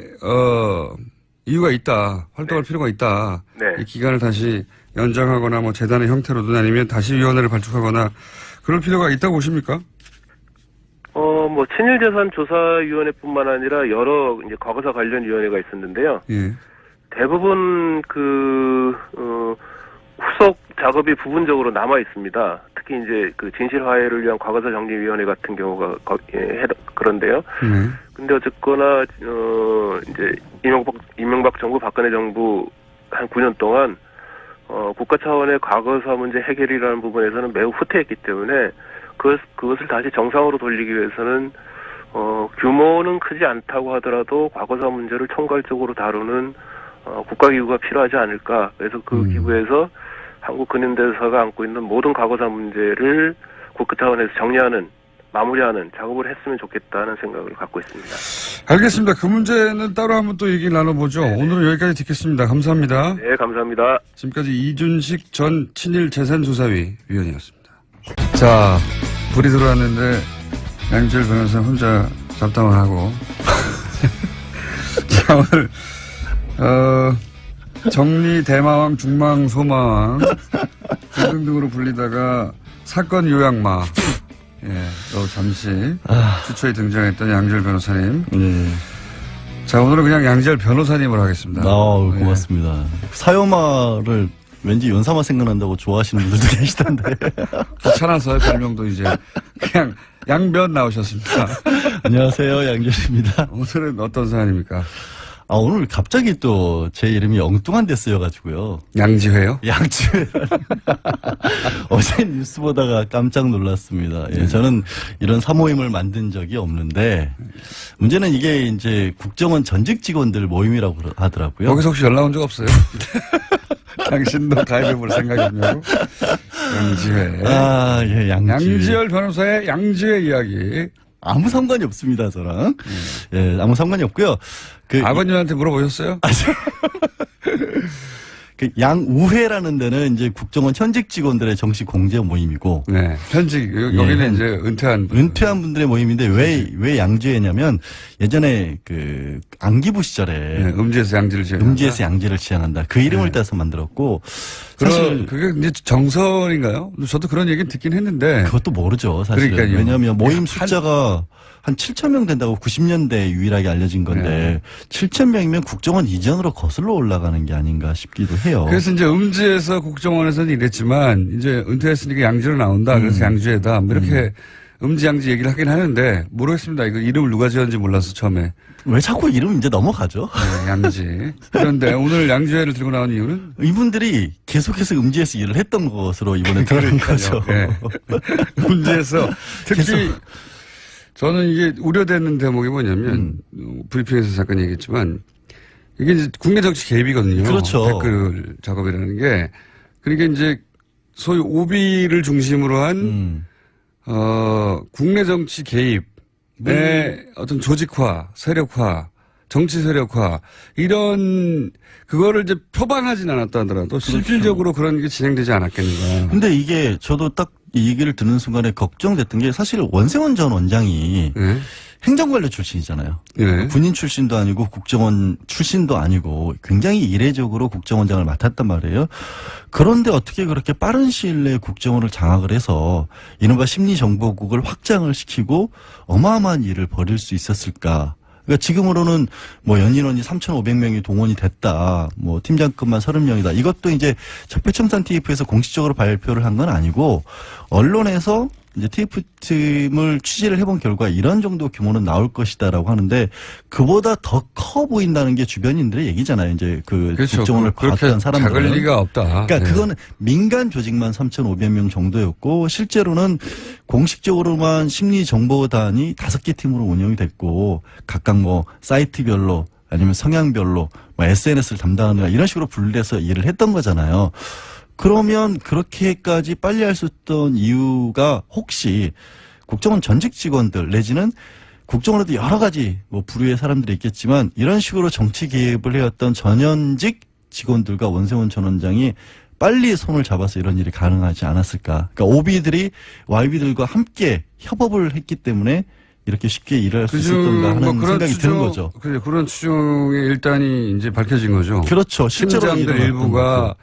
이유가 있다, 활동할 필요가 있다. 네. 이 기간을 다시 연장하거나 뭐 재단의 형태로든 아니면 다시 위원회를 발족하거나 그럴 필요가 있다고 보십니까? 뭐 친일재산조사위원회뿐만 아니라 여러 이제 과거사 관련 위원회가 있었는데요. 예. 대부분 후속 작업이 부분적으로 남아 있습니다. 특히 이제 그 진실화해를 위한 과거사 정리위원회 같은 경우가 그런데요. 근데 어쨌거나 이제 이명박 정부, 박근혜 정부 한 9년 동안 국가 차원의 과거사 문제 해결이라는 부분에서는 매우 후퇴했기 때문에 그것을 다시 정상으로 돌리기 위해서는 규모는 크지 않다고 하더라도 과거사 문제를 총괄적으로 다루는 국가기구가 필요하지 않을까. 그래서 그 기구에서 한국근현대사가 안고 있는 모든 과거사 문제를 국가 차원에서 정리하는, 마무리하는 작업을 했으면 좋겠다는 생각을 갖고 있습니다. 알겠습니다. 그 문제는 따로 한번 또 얘기를 나눠보죠. 네네. 오늘은 여기까지 듣겠습니다. 감사합니다. 네, 감사합니다. 지금까지 이준식 전 친일재산조사위 위원이었습니다. 자, 불이 들어왔는데 양지열 변호사 혼자 잡담을 하고 자, 오늘 정리 대마왕, 중마왕, 소마왕 등등으로 불리다가 사건 요양마 또 잠시 주초에 등장했던 양지열 변호사님. 자, 오늘은 그냥 양지열 변호사님으로 하겠습니다. 고맙습니다. 사요마를 왠지 연사마 생각난다고 좋아하시는 분들도 계시던데. 귀찮아서요, 별명도 이제. 그냥 양변 나오셨습니다. 안녕하세요, 양지열입니다. 오늘은 어떤 사안입니까? 오늘 갑자기 또 제 이름이 엉뚱한 데 쓰여가지고요. 양지회요? 양지회. 어제 뉴스 보다가 깜짝 놀랐습니다. 예, 저는 이런 사모임을 만든 적이 없는데, 문제는 이게 이제 국정원 전직 직원들 모임이라고 하더라고요. 거기서 혹시 연락 온 적 없어요? 당신도 가입해볼 생각이냐고? 양지회. 예, 양지회. 양지열 변호사의 양지회 이야기. 아무 상관이 없습니다, 저랑. 예, 아무 상관이 없고요. 아버님한테 물어보셨어요? 그 양우회라는 데는 이제 국정원 현직 직원들의 정식 공제 모임이고. 네. 현직, 여기는 이제 은퇴한 분들의 모임인데 왜 양지회냐면 예전에 그 안기부 시절에. 음지에서 양지를 지향한다. 그 이름을 따서 만들었고. 사실. 그게 이제 정설인가요? 저도 그런 얘기는 듣긴 했는데. 그것도 모르죠, 사실은. 그러니까요. 왜냐하면 모임 숫자가 한 7,000명 된다고 90년대에 유일하게 알려진 건데 7,000명이면 국정원 이전으로 거슬러 올라가는 게 아닌가 싶기도 해요. 그래서 이제 음지에서 국정원에서는 이랬지만 이제 은퇴했으니까 양지로 나온다. 그래서 양지회다. 뭐 이렇게 음지 양지 얘기를 하긴 하는데 모르겠습니다. 이거 이름을 누가 지었는지 몰라서 처음에. 왜 자꾸 이름 이제 넘어가죠? 네, 양지. 그런데 오늘 양지회를 들고 나온 이유는? 이분들이 계속해서 음지에서 일을 했던 것으로 이번에 드러난 거죠. 네. 음지에서 특히 저는 이게 우려되는 대목이 뭐냐면 브리핑에서 잠깐 얘기했지만 이게 이제 국내 정치 개입이거든요. 그렇죠. 댓글 작업이라는 게. 그러니까 이제 소위 오비를 중심으로 한 국내 정치 개입의 어떤 조직화, 세력화 정치 세력화 이런 그거를 이제 표방하진 않았다 하더라도 실질적으로 그런 게 진행되지 않았겠는가. 근데 이게 저도 딱 이 얘기를 듣는 순간에 걱정됐던 게 사실 원세훈 전 원장이 네. 행정관료 출신이잖아요. 네. 군인 출신도 아니고 국정원 출신도 아니고 굉장히 이례적으로 국정원장을 맡았단 말이에요. 그런데 어떻게 그렇게 빠른 시일 내에 국정원을 장악을 해서 이른바 심리정보국을 확장을 시키고 어마어마한 일을 벌일 수 있었을까? 그러니까 지금으로는 뭐 연인원이 3,500명이 동원이 됐다. 뭐 팀장급만 30명이다. 이것도 이제 적폐청산 TF에서 공식적으로 발표를 한 건 아니고 언론에서 이제 TF팀을 취재를 해본 결과 이런 정도 규모는 나올 것이다라고 하는데 그보다 더 커 보인다는 게 주변인들의 얘기잖아요. 이제 그 그렇죠. 국정원을 봤던 사람들은. 작을 리가 없다. 그러니까 네. 그거는 민간 조직만 3,500명 정도였고 실제로는 공식적으로만 심리정보단이 5개 팀으로 운영이 됐고 각각 뭐 사이트별로 아니면 성향별로 뭐 SNS를 담당하는 이런 식으로 분리해서 일을 했던 거잖아요. 그러면 그렇게까지 빨리 할 수 있던 이유가 혹시 국정원 전직 직원들 내지는 국정원에도 여러 가지 뭐 부류의 사람들이 있겠지만 이런 식으로 정치 개입을 해왔던 전현직 직원들과 원세훈 전 원장이 빨리 손을 잡아서 이런 일이 가능하지 않았을까. 그러니까 OB들이 YB들과 함께 협업을 했기 때문에 이렇게 쉽게 일을 할 수 있을 건가 하는 뭐 생각이 드는 거죠. 그런 추정의 일단이 이제 밝혀진 거죠. 그렇죠. 실제로 팀장들 일부가 거죠.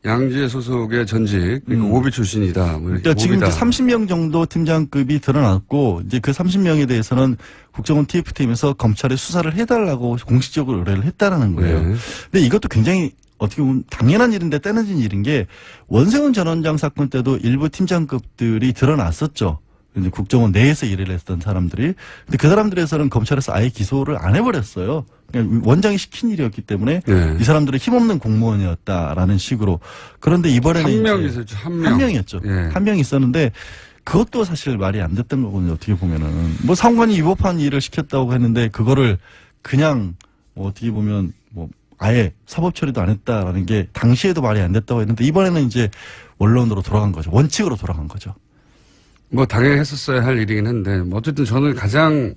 양재 소속의 전직, 그러니까 오비 출신이다. 뭐 이렇게 그러니까 지금 이제 오비다. 30명 정도 팀장급이 드러났고 이제 그 30명에 대해서는 국정원 TF팀에서 검찰에 수사를 해달라고 공식적으로 의뢰를 했다라는 거예요. 네. 근데 이것도 굉장히 어떻게 보면 당연한 일인데 떼어진 일인 게 원세훈 전 원장 사건 때도 일부 팀장급들이 드러났었죠. 이제 국정원 내에서 일을 했던 사람들이. 근데 그 사람들에서는 검찰에서 아예 기소를 안 해버렸어요. 그냥 원장이 시킨 일이었기 때문에 네. 이 사람들은 힘없는 공무원이었다라는 식으로. 그런데 이번에는 한 명 이제 있었죠. 한 명. 한 명이었죠. 예. 한 명 있었는데 그것도 사실 말이 안 됐던 거거든요. 어떻게 보면은 뭐 상관이 위법한 일을 시켰다고 했는데 그거를 그냥 뭐 어떻게 보면 뭐 아예 사법 처리도 안 했다라는 게 당시에도 말이 안 됐다고 했는데 이번에는 이제 원론으로 돌아간 거죠. 원칙으로 돌아간 거죠. 뭐 당연히 했었어야 할 일이긴 한데 뭐 어쨌든 저는 가장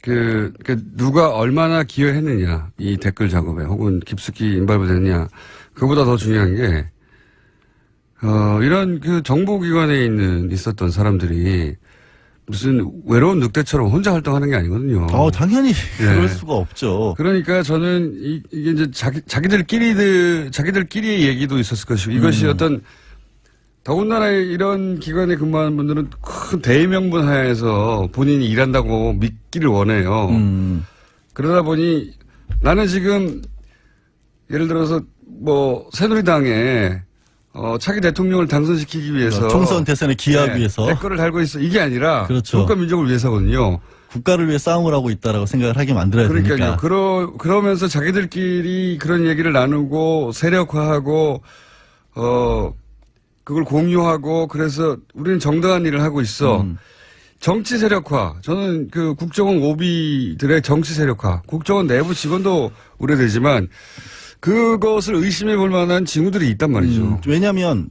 그 누가 얼마나 기여했느냐 이 댓글 작업에 혹은 깊숙이 인발부됐느냐 그보다 더 중요한 게 이런 그 정보기관에 있었던 사람들이 무슨 외로운 늑대처럼 혼자 활동하는 게 아니거든요. 당연히 그럴 수가 없죠. 그러니까 저는 이게 이제 자기들끼리의 얘기도 있었을 것이고 이것이 어떤 더군다나 이런 기관에 근무하는 분들은 큰 대의명분 하에서 본인이 일한다고 믿기를 원해요. 그러다 보니 나는 지금 예를 들어서 뭐 새누리당에 차기 대통령을 당선시키기 위해서 총선 대선에 기여하기 위해서 댓글을 달고 있어. 이게 아니라 그렇죠. 국가 민족을 위해서거든요. 국가를 위해 싸움을 하고 있다라고 생각을 하게 만들어야 그러니까요. 되니까. 그러면서 자기들끼리 그런 얘기를 나누고 세력화하고 그걸 공유하고 그래서 우리는 정당한 일을 하고 있어. 정치 세력화. 저는 그 국정원 오비들의 정치 세력화. 국정원 내부 직원도 우려되지만 그것을 의심해 볼 만한 징후들이 있단 말이죠. 왜냐하면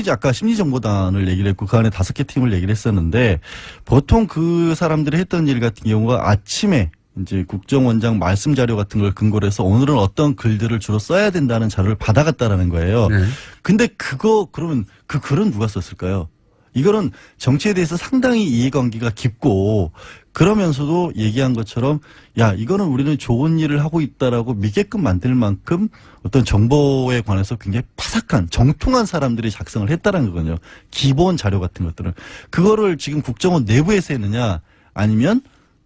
아까 심리정보단을 얘기를 했고 그 안에 5개 팀을 얘기를 했었는데 보통 그 사람들이 했던 일 같은 경우가 아침에 이제 국정원장 말씀 자료 같은 걸 근거로 해서 오늘은 어떤 글들을 주로 써야 된다는 자료를 받아갔다라는 거예요. 네. 근데 그러면 그 글은 누가 썼을까요? 이거는 정치에 대해서 상당히 이해관계가 깊고 그러면서도 얘기한 것처럼 야 이거는 우리는 좋은 일을 하고 있다라고 믿게끔 만들 만큼 어떤 정보에 관해서 굉장히 파삭한 정통한 사람들이 작성을 했다는 거거든요. 기본 자료 같은 것들은. 그거를 지금 국정원 내부에서 했느냐 아니면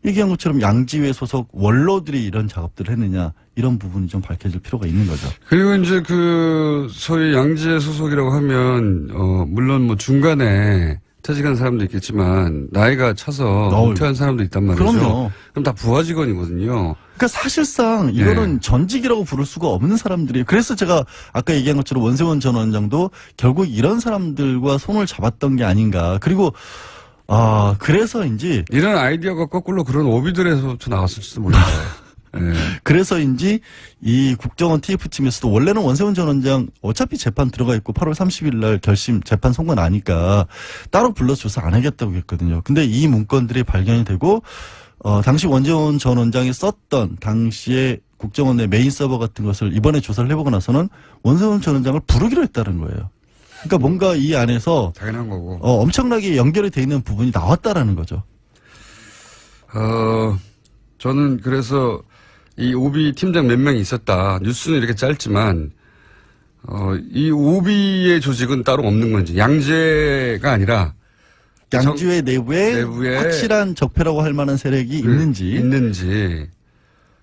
얘기한 것처럼 양지회 소속 원로들이 이런 작업들을 했느냐 이런 부분이 좀 밝혀질 필요가 있는 거죠. 그리고 이제 그 소위 양지회 소속이라고 하면 물론 뭐 중간에 퇴직한 사람도 있겠지만 나이가 차서 은퇴한 사람도 있단 말이죠. 그럼요. 그럼 다 부하 직원이거든요. 그러니까 사실상 이거는 전직이라고 부를 수가 없는 사람들이. 그래서 제가 아까 얘기한 것처럼 원세훈 전 원장도 결국 이런 사람들과 손을 잡았던 게 아닌가. 그리고 그래서인지 이런 아이디어가 거꾸로 그런 오비들에서부터 나왔을지도 몰라요. 네. 그래서인지 이 국정원 TF팀에서도 원래는 원세훈 전 원장 어차피 재판 들어가 있고 8월 30일 날 결심 재판 선고 나니까 따로 불러서 조사 안 하겠다고 했거든요. 근데 이 문건들이 발견이 되고 당시 원재원 전 원장이 썼던 당시에 국정원 내 메인 서버 같은 것을 이번에 조사를 해보고 나서는 원재원 전 원장을 부르기로 했다는 거예요. 그러니까 뭔가 이 안에서 당연한 거고. 엄청나게 연결이 돼 있는 부분이 나왔다라는 거죠. 저는 그래서 이 오비 팀장 몇 명이 있었다. 뉴스는 이렇게 짧지만, 이 오비의 조직은 따로 없는 건지, 양재가 아니라, 양주의 내부에 확실한 적폐라고 할 만한 세력이 있는지.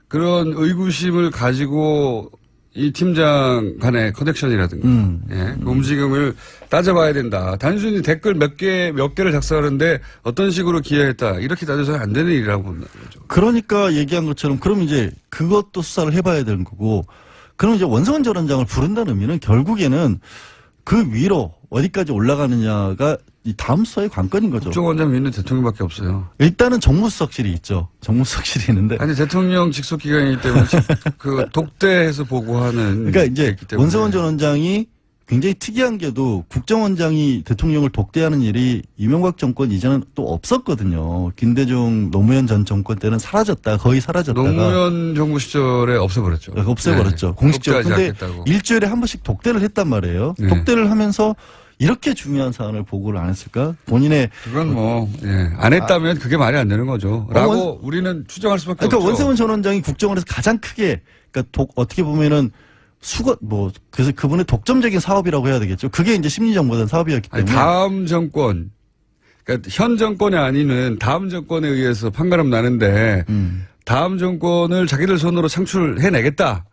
그런 의구심을 가지고 이 팀장 간의 커넥션이라든가, 그 움직임을 따져봐야 된다. 단순히 댓글 몇 개를 작성하는데 어떤 식으로 기여했다. 이렇게 따져서는 안 되는 일이라고 본다는 거죠. 그러니까 얘기한 것처럼 그럼 이제 그것도 수사를 해봐야 되는 거고, 그럼 이제 원성원 전 원장을 부른다는 의미는 결국에는 그 위로 어디까지 올라가느냐가 이 다음 수사의 관건인 거죠. 국정원장 위는 대통령밖에 없어요. 일단은 정무수석실이 있죠. 정무수석실이 있는데. 아니 대통령 직속 기관이기 때문에 그 독대해서 보고하는. 그러니까 이제 원성원 전 원장이 굉장히 특이한 게도 국정원장이 대통령을 독대하는 일이 이명박 정권 이전은 또 없었거든요. 김대중 노무현 전 정권 때는 거의 사라졌다가. 노무현 정부 시절에 없애버렸죠. 없애버렸죠. 네. 공식적으로. 근데 않겠다고. 일주일에 한 번씩 독대를 했단 말이에요. 네. 독대를 하면서 이렇게 중요한 사안을 보고를 안 했을까? 본인의. 그건 안 했다면 그게 말이 안 되는 거죠. 라고 우리는 추정할 수밖에 그러니까 없죠. 원세훈 전 원장이 국정원에서 가장 크게, 그러니까 어떻게 보면은 그래서 그분의 독점적인 사업이라고 해야 되겠죠. 그게 이제 심리정보단 사업이었기 때문에. 다음 정권, 그러니까 현 정권이 아니는 다음 정권에 의해서 판가름 나는데, 다음 정권을 자기들 손으로 창출해내겠다.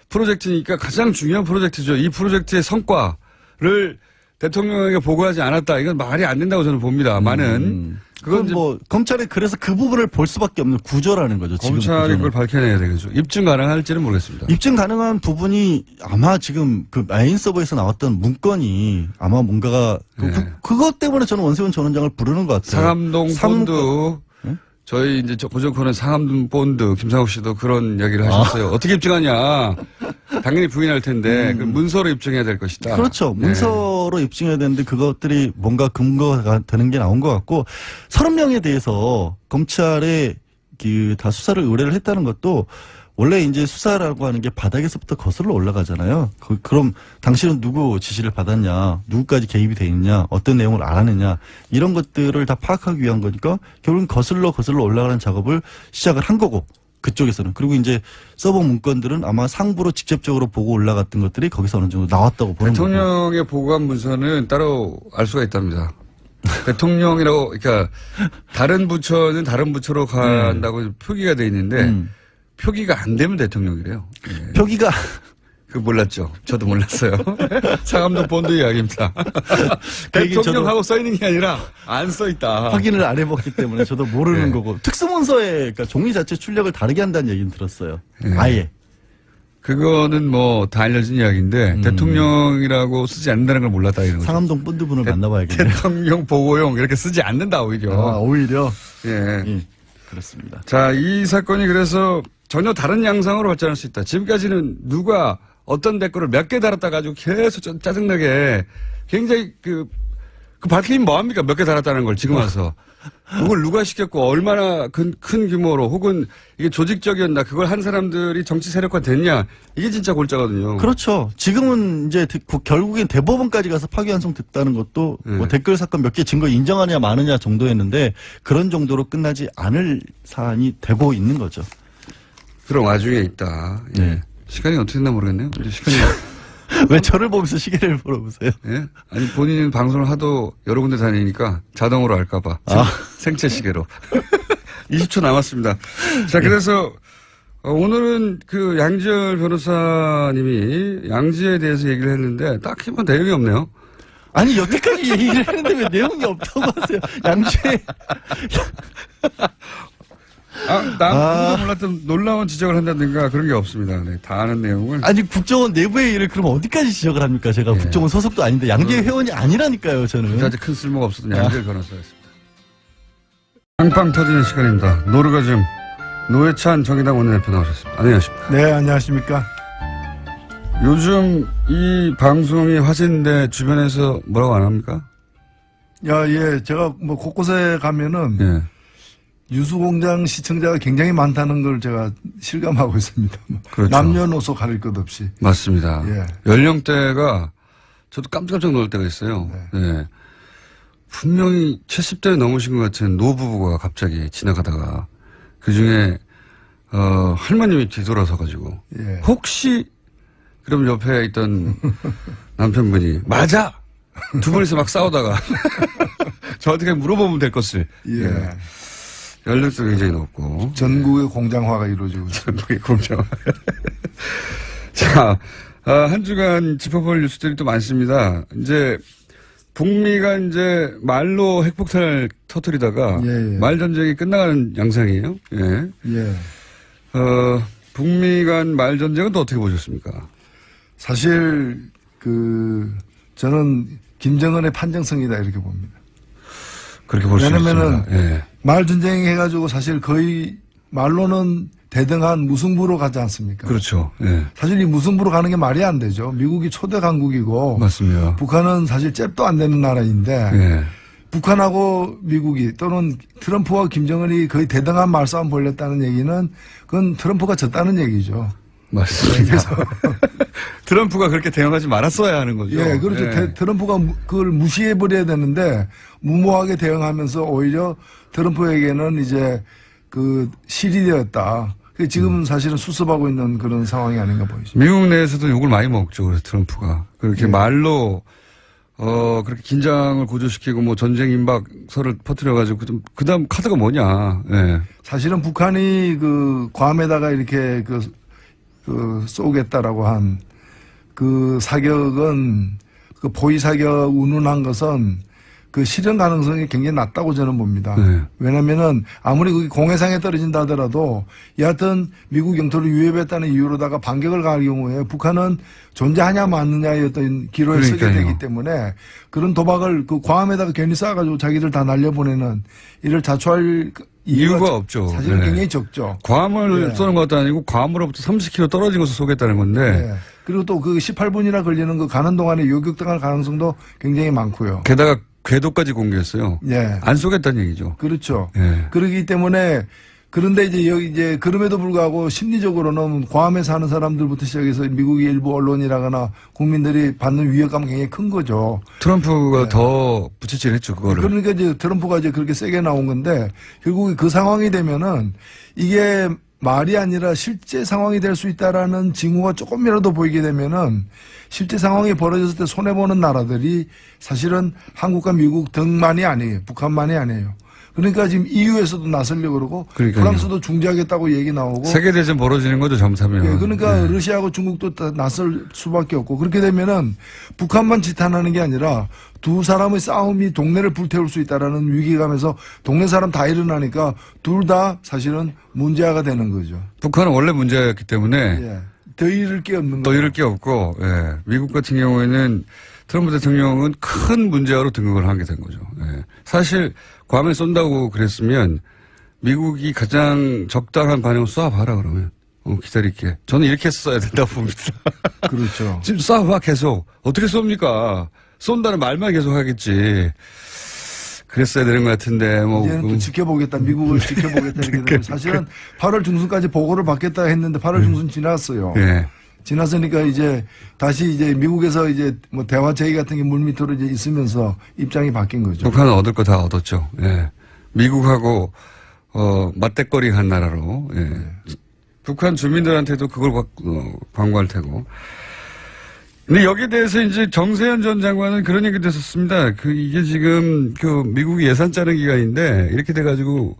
프로젝트니까 가장 중요한 프로젝트죠. 이 프로젝트의 성과를 대통령에게 보고하지 않았다. 이건 말이 안 된다고 저는 봅니다만은. 그건 검찰이 그래서 그 부분을 볼 수밖에 없는 구조라는 거죠. 검찰이 그걸 밝혀내야 되겠죠. 입증 가능할지는 모르겠습니다. 입증 가능한 부분이 아마 지금 그 메인 서버에서 나왔던 문건이 아마 뭔가가 그것 때문에 저는 원세훈 전 원장을 부르는 것 같아요. 상암동 본드. 네? 저희 이제 고정코는 상암동 본드 김상욱 씨도 그런 이야기를 하셨어요. 어떻게 입증하냐. 당연히 부인할 텐데 그 문서로 입증해야 될 것이다. 그렇죠. 문서로 입증해야 되는데 그것들이 뭔가 근거가 되는 게 나온 것 같고 30명에 대해서 검찰에 다 수사를 의뢰를 했다는 것도 원래 이제 수사라고 하는 게 바닥에서부터 거슬러 올라가잖아요. 그럼 당신은 누구 지시를 받았냐, 누구까지 개입이 돼 있냐, 어떤 내용을 알았느냐 이런 것들을 다 파악하기 위한 거니까 결국은 거슬러 올라가는 작업을 시작을 한 거고. 그쪽에서는. 그리고 이제 서버 문건들은 아마 상부로 직접적으로 보고 올라갔던 것들이 거기서 어느 정도 나왔다고 보는 거고. 대통령의 보고한 문서는 따로 알 수가 있답니다. 대통령이라고, 그러니까 다른 부처는 다른 부처로 간다고 표기가 돼 있는데 표기가 안 되면 대통령이래요. 네. 표기가. 몰랐죠. 저도 몰랐어요. 상암동 본드 이야기입니다. 대통령하고 써 있는 게 아니라 안 써 있다. 확인을 안 해봤기 때문에 저도 모르는 거고. 특수문서에 그러니까 종이 자체 출력을 다르게 한다는 얘기는 들었어요. 아예. 그거는 다 알려진 이야기인데 대통령이라고 쓰지 않는다는 걸 몰랐다 이런 거죠. 상암동 본드분을 만나봐야겠네요. 대통령 보고용 이렇게 쓰지 않는다 오히려. 오히려. 예. 그렇습니다. 자, 이 사건이 그래서 전혀 다른 양상으로 발전할 수 있다. 지금까지는 누가 어떤 댓글을 몇 개 달았다 가지고 계속 짜증나게 굉장히 그 밝히면 뭐합니까? 몇 개 달았다는 걸 지금 와서. 그걸 누가 시켰고 얼마나 큰 규모로 혹은 이게 조직적이었나 그걸 한 사람들이 정치 세력화 됐냐 이게 진짜 골자거든요. 그렇죠. 지금은 이제 결국엔 대법원까지 가서 파기환송됐다는 것도 댓글 사건 몇 개 증거 인정하느냐 마느냐 정도였는데 그런 정도로 끝나지 않을 사안이 되고 있는 거죠. 그런 와중에 있다. 예. 네. 시간이 어떻게 됐나 모르겠네요. 이제 시간이. 왜 저를 보면서 시계를 물어보세요? 예? 아니, 본인은 방송을 하도 여러 군데 다니니까 자동으로 알까봐. 생체 시계로. 20초 남았습니다. 자, 그래서, 오늘은 그 양지열 변호사님이 양지에 대해서 얘기를 했는데 딱히 내용이 없네요. 아니, 여태까지 얘기를 했는데 왜 내용이 없다고 하세요? 양지에. 누구도 몰랐던 놀라운 지적을 한다든가 그런 게 없습니다. 네, 다 아는 내용을. 아니, 국정원 내부의 일을 그럼 어디까지 지적을 합니까? 제가 국정원 소속도 아닌데 양재 회원이 아니라니까요, 저는. 아주 큰 쓸모가 없었던 양재 변호사였습니다. 빵빵 터지는 시간입니다. 노르가즘 노회찬 정의당 원내대표 나오셨습니다. 안녕하십니까? 네, 안녕하십니까? 요즘 이 방송이 화제인데 주변에서 뭐라고 안 합니까? 예, 제가 곳곳에 가면은 뉴스공장 시청자가 굉장히 많다는 걸 제가 실감하고 있습니다. 그렇죠. 남녀노소 가릴 것 없이. 맞습니다. 예. 연령대가 저도 깜짝깜짝 놀랄 때가 있어요. 네. 분명히 70대 넘으신 것 같은 노부부가 갑자기 지나가다가 그중에 할머님이 뒤돌아서 가지고 예. 혹시 그럼 옆에 있던 남편분이 맞아! 두 분이서 막 싸우다가 저한테 그냥 물어보면 될 것을. 예. 연령대가 굉장히 높고. 전국의 공장화가 이루어지고 있습니다. 전국의 공장. 자, 한 주간 짚어볼 뉴스들이 또 많습니다. 이제 북미가 이제 말로 핵폭탄을 터뜨리다가 예, 예. 말 전쟁이 끝나가는 양상이에요. 예. 예. 북미 간 말 전쟁은 또 어떻게 보셨습니까? 사실 저는 김정은의 판정성이다 이렇게 봅니다. 그렇게 볼 수 있습니다. 왜냐면은 예. 말 전쟁 해가지고 사실 거의 말로는 대등한 무승부로 가지 않습니까? 그렇죠. 예. 사실 이 무승부로 가는 게 말이 안 되죠. 미국이 초대 강국이고 맞습니다. 북한은 사실 잽도 안 되는 나라인데 예. 북한하고 미국이 또는 트럼프와 김정은이 거의 대등한 말싸움 벌였다는 얘기는 그건 트럼프가 졌다는 얘기죠. 맞습니다. 트럼프가 그렇게 대응하지 말았어야 하는 거죠. 예, 그렇죠. 예. 트럼프가 그걸 무시해버려야 되는데 무모하게 대응하면서 오히려 트럼프에게는 이제 실이 되었다. 지금은 사실은 수습하고 있는 그런 상황이 아닌가 보이죠. 미국 내에서도 욕을 많이 먹죠. 그래서 트럼프가. 그렇게 예. 말로, 그렇게 긴장을 고조시키고 뭐 전쟁 임박설을 퍼뜨려가지고 그 다음 카드가 뭐냐. 예. 사실은 북한이 괌에다가 이렇게 쏘겠다라고 한 사격은 포위 사격 운운한 것은 실현 가능성이 굉장히 낮다고 저는 봅니다. 네. 왜냐면은 아무리 그게 공해상에 떨어진다 하더라도 여하튼 미국 영토를 위협했다는 이유로다가 반격을 가할 경우에 북한은 존재하냐 마느냐의 어떤 기로에 서게 그러니까요. 되기 때문에 그런 도박을 괌에다가 괜히 쏴가지고 자기들 다 날려보내는 이를 자초할 이유가 없죠. 사실은 네. 굉장히 적죠. 괌을 예. 쏘는 것도 아니고 괌으로부터 30km 떨어진 곳을 쏘겠다는 건데 네. 그리고 또 18분이나 걸리는 가는 동안에 요격당할 가능성도 굉장히 많고요. 게다가 궤도까지 공개했어요. 예. 안 쏘겠다는 얘기죠. 그렇죠. 예. 그렇기 때문에 그런데 이제 그럼에도 불구하고 심리적으로는 괌에 사는 사람들부터 시작해서 미국의 일부 언론이라거나 국민들이 받는 위협감은 굉장히 큰 거죠. 트럼프가 더 부채질했죠, 그거를. 그러니까 이제 트럼프가 이제 그렇게 세게 나온 건데 결국 그 상황이 되면은 이게 말이 아니라 실제 상황이 될 수 있다라는 징후가 조금이라도 보이게 되면은 실제 상황이 벌어졌을 때 손해보는 나라들이 사실은 한국과 미국 등만이 아니에요. 북한만이 아니에요. 그러니까 지금 EU에서도 나서려고 그러고 그러니까요. 프랑스도 중재하겠다고 얘기 나오고 세계대전 벌어지는 거죠, 잘못하면. 예, 그러니까 예. 러시아하고 중국도 다 나설 수밖에 없고 그렇게 되면은 북한만 지탄하는 게 아니라 두 사람의 싸움이 동네를 불태울 수 있다라는 위기감에서 동네 사람 다 일어나니까 둘 다 사실은 문제아가 되는 거죠. 북한은 원래 문제였기 때문에 예. 더 잃을 게 없는 더 거죠. 잃을 게 없고, 예. 미국 같은 경우에는 트럼프 대통령은 큰 문제로 등극을 하게 된 거죠. 예. 사실 괌에 쏜다고 그랬으면 미국이 가장 적당한 반응을 쏴봐라 그러면. 기다릴게. 저는 이렇게 써야 된다고 봅니다. 그렇죠. 지금 쏴봐 계속. 어떻게 쏩니까? 쏜다는 말만 계속 하겠지. 그랬어야 되는 것 같은데 뭐. 이제는 또 지켜보겠다. 미국을 지켜보겠다 이렇게 되면 사실은 8월 중순까지 보고를 받겠다 했는데 8월 중순 지났어요. 예. 지났으니까 이제 다시 이제 미국에서 이제 뭐 대화 제의 같은 게 물밑으로 이제 있으면서 입장이 바뀐 거죠. 북한은 얻을 거 다 얻었죠. 예. 미국하고 맞대거리 한 나라로. 예. 북한 주민들한테도 그걸 광고할 테고. 근데 여기에 대해서 이제 정세현 전 장관은 그런 얘기도 했었습니다. 이게 지금 미국이 예산 짜는 기간인데 이렇게 돼가지고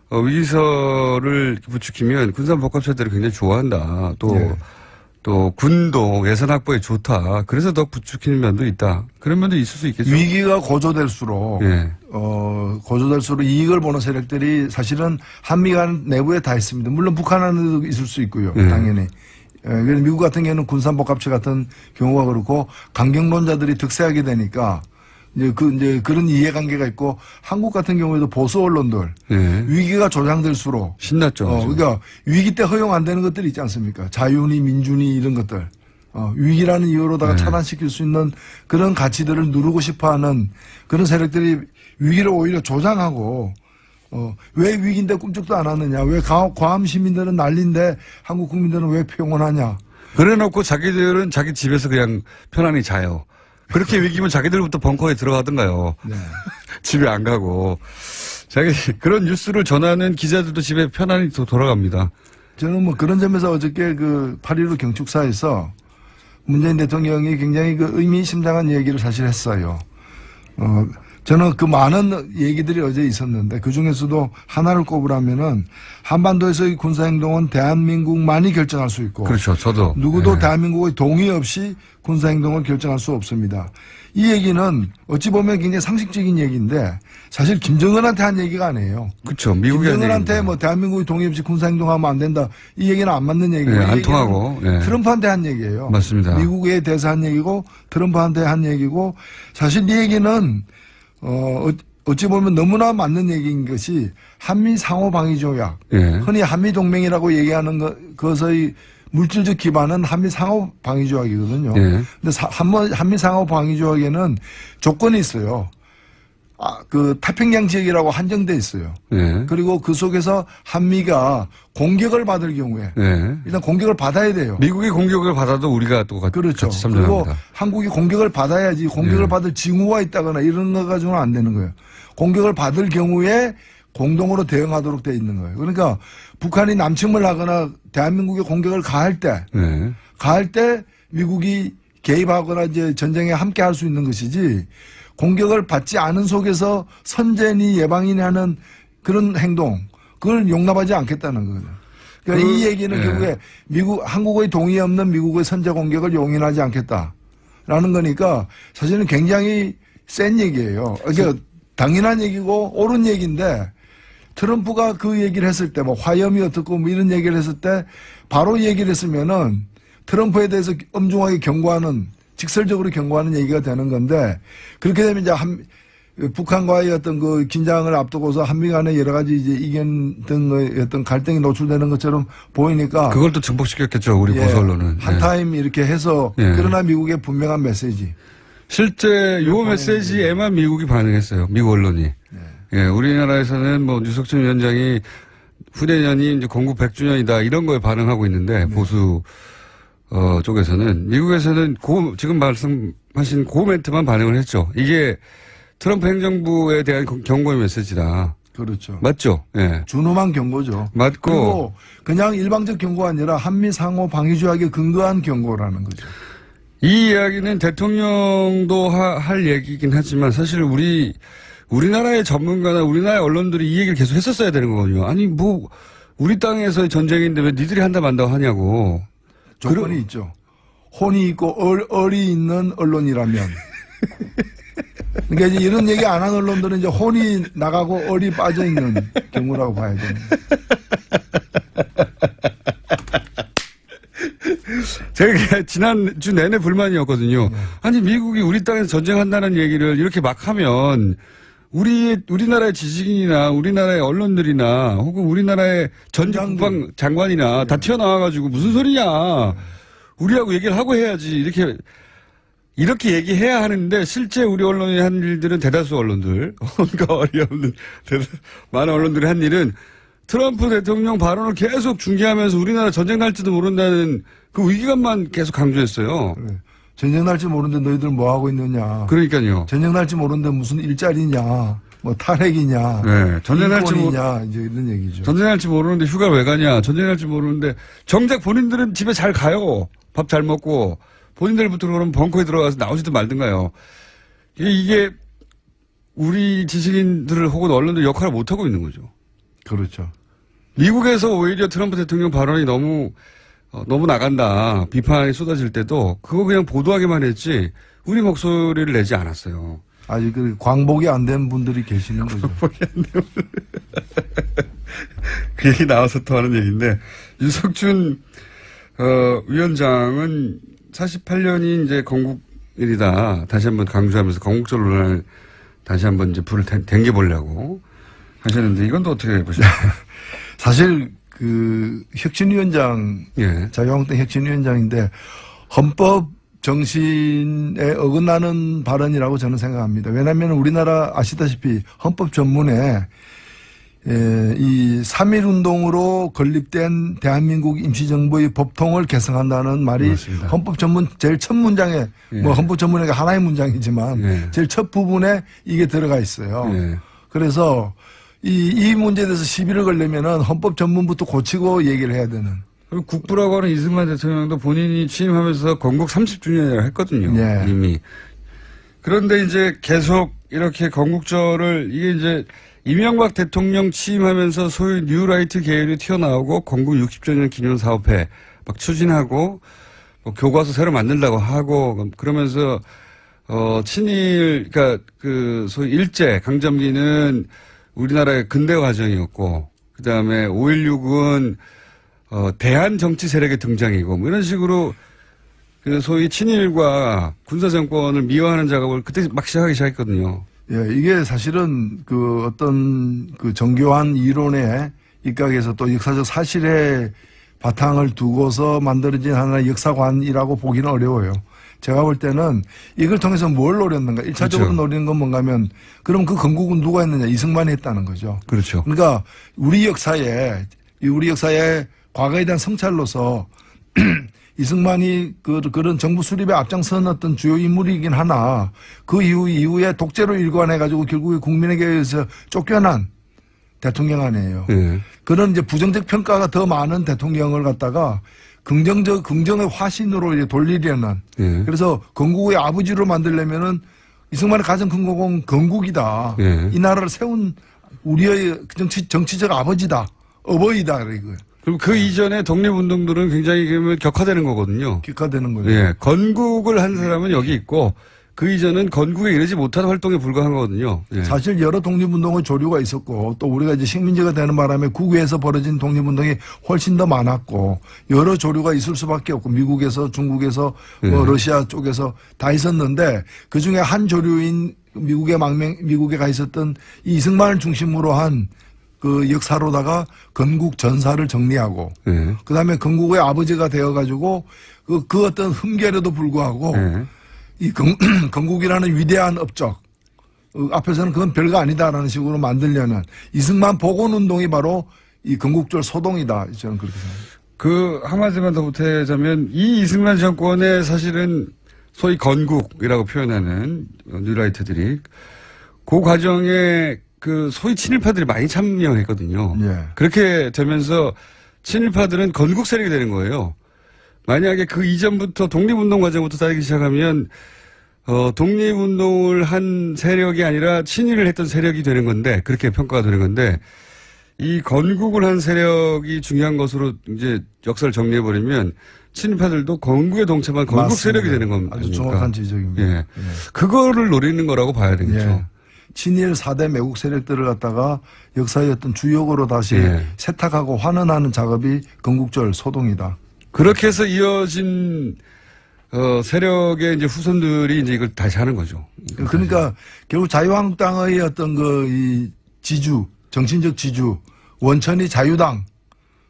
위기설을 부추기면 군산복합체들이 굉장히 좋아한다. 또 군도 예산 확보에 좋다. 그래서 더 부추기는 면도 있다. 그런 면도 있을 수 있겠죠. 위기가 고조될수록 예. 고조될수록 이익을 보는 세력들이 사실은 한미 간 내부에 다 있습니다. 물론 북한 안에도 있을 수 있고요. 예. 당연히. 그래서 미국 같은 경우는 군산복합체 같은 경우가 그렇고 강경론자들이 득세하게 되니까 이제 그런 이해관계가 있고 한국 같은 경우에도 보수 언론들 예. 위기가 조장될수록 신났죠. 그러니까 위기 때 허용 안 되는 것들이 있지 않습니까? 자유니 민주니 이런 것들. 위기라는 이유로다가 네. 차단시킬 수 있는 그런 가치들을 누르고 싶어하는 그런 세력들이 위기를 오히려 조장하고 왜 위기인데 꿈쩍도 안 하느냐? 왜 과am 시민들은 난리인데 한국 국민들은 왜 평온하냐? 그래놓고 자기들은 자기 집에서 그냥 편안히 자요. 그렇게 위기면 자기들부터 벙커에 들어가든가요. 네. 집에 안 가고. 그런 뉴스를 전하는 기자들도 집에 편안히 돌아갑니다. 저는 뭐 그런 점에서 어저께 그 8.15 경축사에서 문재인 대통령이 굉장히 그 의미심장한 얘기를 사실 했어요. 저는 그 많은 얘기들이 어제 있었는데 그 중에서도 하나를 꼽으라면은 한반도에서의 군사행동은 대한민국만이 결정할 수 있고. 그렇죠. 저도. 누구도 네. 대한민국의 동의 없이 군사행동을 결정할 수 없습니다. 이 얘기는 어찌 보면 굉장히 상식적인 얘기인데 사실 김정은한테 한 얘기가 아니에요. 그렇죠. 미국이 김정은한테 뭐 대한민국의 동의 없이 군사행동하면 안 된다. 이 얘기는 안 맞는 얘기고. 네, 안 통하고. 네. 트럼프한테 한 얘기예요. 맞습니다. 미국에 대해서 한 얘기고 트럼프한테 한 얘기고 사실 이 얘기는 어찌 보면 너무나 맞는 얘기인 것이 한미 상호 방위 조약. 예. 흔히 한미 동맹이라고 얘기하는 그것의 물질적 기반은 한미 상호 방위 조약이거든요. 예. 근데 한미 상호 방위 조약에는 조건이 있어요. 그 태평양 지역이라고 한정돼 있어요. 예. 그리고 그 속에서 한미가 공격을 받을 경우에 예. 일단 공격을 받아야 돼요. 미국이 공격을 받아도 우리가 또 그렇죠. 같이 그리고 참전합니다. 한국이 공격을 받아야지 공격을 예. 받을 징후가 있다거나 이런 거 가지고는 안 되는 거예요. 공격을 받을 경우에 공동으로 대응하도록 돼 있는 거예요. 그러니까 북한이 남침을 하거나 대한민국에 공격을 가할 때 미국이 개입하거나 이제 전쟁에 함께 할 수 있는 것이지 공격을 받지 않은 속에서 선제니 예방이니 하는 그런 행동 그걸 용납하지 않겠다는 거예요. 그러니까 이 얘기는 예. 결국에 한국의 동의 없는 미국의 선제 공격을 용인하지 않겠다라는 거니까 사실은 굉장히 센 얘기예요. 그러니까 당연한 얘기고 옳은 얘기인데 트럼프가 그 얘기를 했을 때 뭐 화염이 어떻고 뭐 이런 얘기를 했을 때 바로 얘기를 했으면은 트럼프에 대해서 엄중하게 경고하는 직설적으로 경고하는 얘기가 되는 건데 그렇게 되면 이제 북한과의 어떤 그 긴장을 앞두고서 한미 간의 여러 가지 이제 이견 등의 어떤 갈등이 노출되는 것처럼 보이니까 그걸 또 증폭시켰겠죠. 우리 예, 보수 언론은. 한 예. 타임 이렇게 해서 예. 그러나 미국의 분명한 메시지. 실제 요 메시지에만 미국이 반응했어요. 미국 언론이. 예, 우리나라에서는 뭐 유석준 위원장이 후대년이 이제 건국 100주년이다 이런 거에 반응하고 있는데 보수 쪽에서는 미국에서는 지금 말씀하신 그 멘트만 반응을 했죠. 이게 트럼프 행정부에 대한 경고의 메시지다. 그렇죠. 맞죠? 예. 준엄한 경고죠. 맞고 그리고 그냥 일방적 경고가 아니라 한미 상호 방위 조약에 근거한 경고라는 거죠. 이 이야기는 대통령도 할 얘기긴 하지만 사실 우리나라의 전문가나 우리나라의 언론들이 이 얘기를 계속 했었어야 되는 거거든요. 아니 뭐 우리 땅에서의 전쟁인데 왜 니들이 한다 만다고 하냐고. 조건이 있죠. 혼이 있고 얼이 있는 언론이라면. 그러니까 이제 이런 얘기 안 한 언론들은 이제 혼이 나가고 얼이 빠져 있는 경우라고 봐야 됩니다. 제가 지난주 내내 불만이었거든요. 아니 미국이 우리 땅에서 전쟁한다는 얘기를 이렇게 막 하면 우리나라의 지식인이나 우리나라의 언론들이나 혹은 우리나라의 전직 국방 장관이나 다 튀어나와가지고 무슨 소리냐. 우리하고 얘기를 하고 해야지. 이렇게 얘기해야 하는데 실제 우리 언론이 한 일들은 대다수 언론들, 그러니까 어이없는 많은 언론들이 한 일은 트럼프 대통령 발언을 계속 중계하면서 우리나라 전쟁 날지도 모른다는 그 위기감만 계속 강조했어요. 그래. 전쟁 날지 모르는데 너희들 뭐 하고 있느냐. 그러니까요. 전쟁 날지 모르는데 무슨 일자리냐, 뭐 탈핵이냐, 네, 전쟁 날지 인권이냐 이제 이런 얘기죠. 전쟁 날지 모르는데 휴가 왜 가냐. 전쟁 날지 모르는데 정작 본인들은 집에 잘 가요. 밥 잘 먹고 본인들부터 그러면 벙커에 들어가서 나오지도 말든가요. 이게 우리 지식인들을 혹은 언론들 역할을 못 하고 있는 거죠. 그렇죠. 미국에서 오히려 트럼프 대통령 발언이 너무 나간다. 비판이 쏟아질 때도 그거 그냥 보도하기만 했지 우리 목소리를 내지 않았어요. 아직 그 광복이 안 된 분들이 계시는 거죠. 그 얘기 나와서 또 하는 얘기인데 유석준 위원장은 48년이 이제 건국일이다. 다시 한번 강조하면서 건국절 논란을 다시 한번 이제 불을 댕겨보려고 하셨는데 이건 또 어떻게 보십니까? 사실 그 혁신위원장, 예. 자유한국당 혁신위원장인데 헌법 정신에 어긋나는 발언이라고 저는 생각합니다. 왜냐하면 우리나라 아시다시피 헌법 전문에 이 3.1 운동으로 건립된 대한민국 임시정부의 법통을 개성한다는 말이 맞습니다. 헌법 전문 제일 첫 문장에 예. 뭐 헌법 전문에 하나의 문장이지만 예. 제일 첫 부분에 이게 들어가 있어요. 예. 그래서 이 문제에 대해서 시비를 걸려면은 헌법 전문부터 고치고 얘기를 해야 되는. 그리고 국부라고 하는 이승만 대통령도 본인이 취임하면서 건국 30주년이라고 했거든요. 예. 이미. 그런데 이제 계속 이렇게 건국절을 이게 이제 이명박 대통령 취임하면서 소위 뉴라이트 계열이 튀어나오고 건국 60주년 기념 사업회 막 추진하고 뭐 교과서 새로 만들려고 하고 그러면서 친일 그러니까 그 소위 일제 강점기는 우리나라의 근대 과정이었고 그다음에 5.16은 대한 정치 세력의 등장이고 뭐 이런 식으로 그 소위 친일과 군사 정권을 미화하는 작업을 그때 막 시작했거든요. 예, 이게 사실은 그 어떤 그 정교한 이론에 입각해서 또 역사적 사실에 바탕을 두고서 만들어진 하나의 역사관이라고 보기는 어려워요. 제가 볼 때는 이걸 통해서 뭘 노렸는가. 1차적으로 그렇죠. 노리는 건 뭔가 하면 그럼 그 건국은 누가 했느냐. 이승만이 했다는 거죠. 그렇죠. 그러니까 우리 역사에 과거에 대한 성찰로서 이승만이 그런 정부 수립에 앞장선 어떤 주요 인물이긴 하나 그 이후에 독재로 일관해가지고 결국에 국민에게 의해서 쫓겨난 대통령 아니에요. 예. 그런 이제 부정적 평가가 더 많은 대통령을 갖다가 긍정의 화신으로 이제 돌리려는. 예. 그래서 건국의 아버지로 만들려면은 이승만의 가장 큰 공은 건국이다. 예. 이 나라를 세운 우리의 정치적 아버지다. 어버이다. 이거예요. 그리고 그 이전에 독립운동들은 굉장히 격화되는 거거든요. 기화되는 거죠. 예. 건국을 한 사람은 여기 있고 그 이전은 건국에 이르지 못한 활동에 불과한 거거든요. 예. 사실 여러 독립운동의 조류가 있었고 또 우리가 이제 식민지가 되는 바람에 국외에서 벌어진 독립운동이 훨씬 더 많았고 여러 조류가 있을 수밖에 없고 미국에서 중국에서 뭐 러시아 쪽에서 다 있었는데 그중에 한 조류인 미국에 가 있었던 이승만을 중심으로 한 그 역사로다가 건국 전사를 정리하고 예. 그다음에 건국의 아버지가 되어가지고 그 어떤 흠결에도 불구하고 예. 이 건국이라는 위대한 업적 앞에서는 그건 별거 아니다라는 식으로 만들려는 이승만 복원운동이 바로 이 건국절 소동이다. 저는 그렇게 생각합니다. 그 한마디만 더 보태자면 이 이승만 정권의 사실은 소위 건국이라고 표현하는 뉴라이트들이 그 과정에 그 소위 친일파들이 많이 참여했거든요. 예. 그렇게 되면서 친일파들은 건국 세력이 되는 거예요. 만약에 그 이전부터 독립운동 과정부터 따르기 시작하면 독립운동을 한 세력이 아니라 친일을 했던 세력이 되는 건데 그렇게 평가가 되는 건데 이 건국을 한 세력이 중요한 것으로 이제 역사를 정리해 버리면 친일파들도 건국에 동참한 건국 맞습니다. 세력이 되는 겁니다. 아주 정확한 지적입니다. 예. 그거를 노리는 거라고 봐야 되겠죠. 예. 친일 4대 매국 세력들을 갖다가 역사의 어떤 주역으로 다시 예. 세탁하고 환원하는 작업이 건국절 소동이다. 그렇게 해서 이어진 세력의 이제 후손들이 이제 이걸 다시 하는 거죠. 그러니까 결국 자유한국당의 어떤 이 지주, 정신적 지주, 원천이 자유당으로까지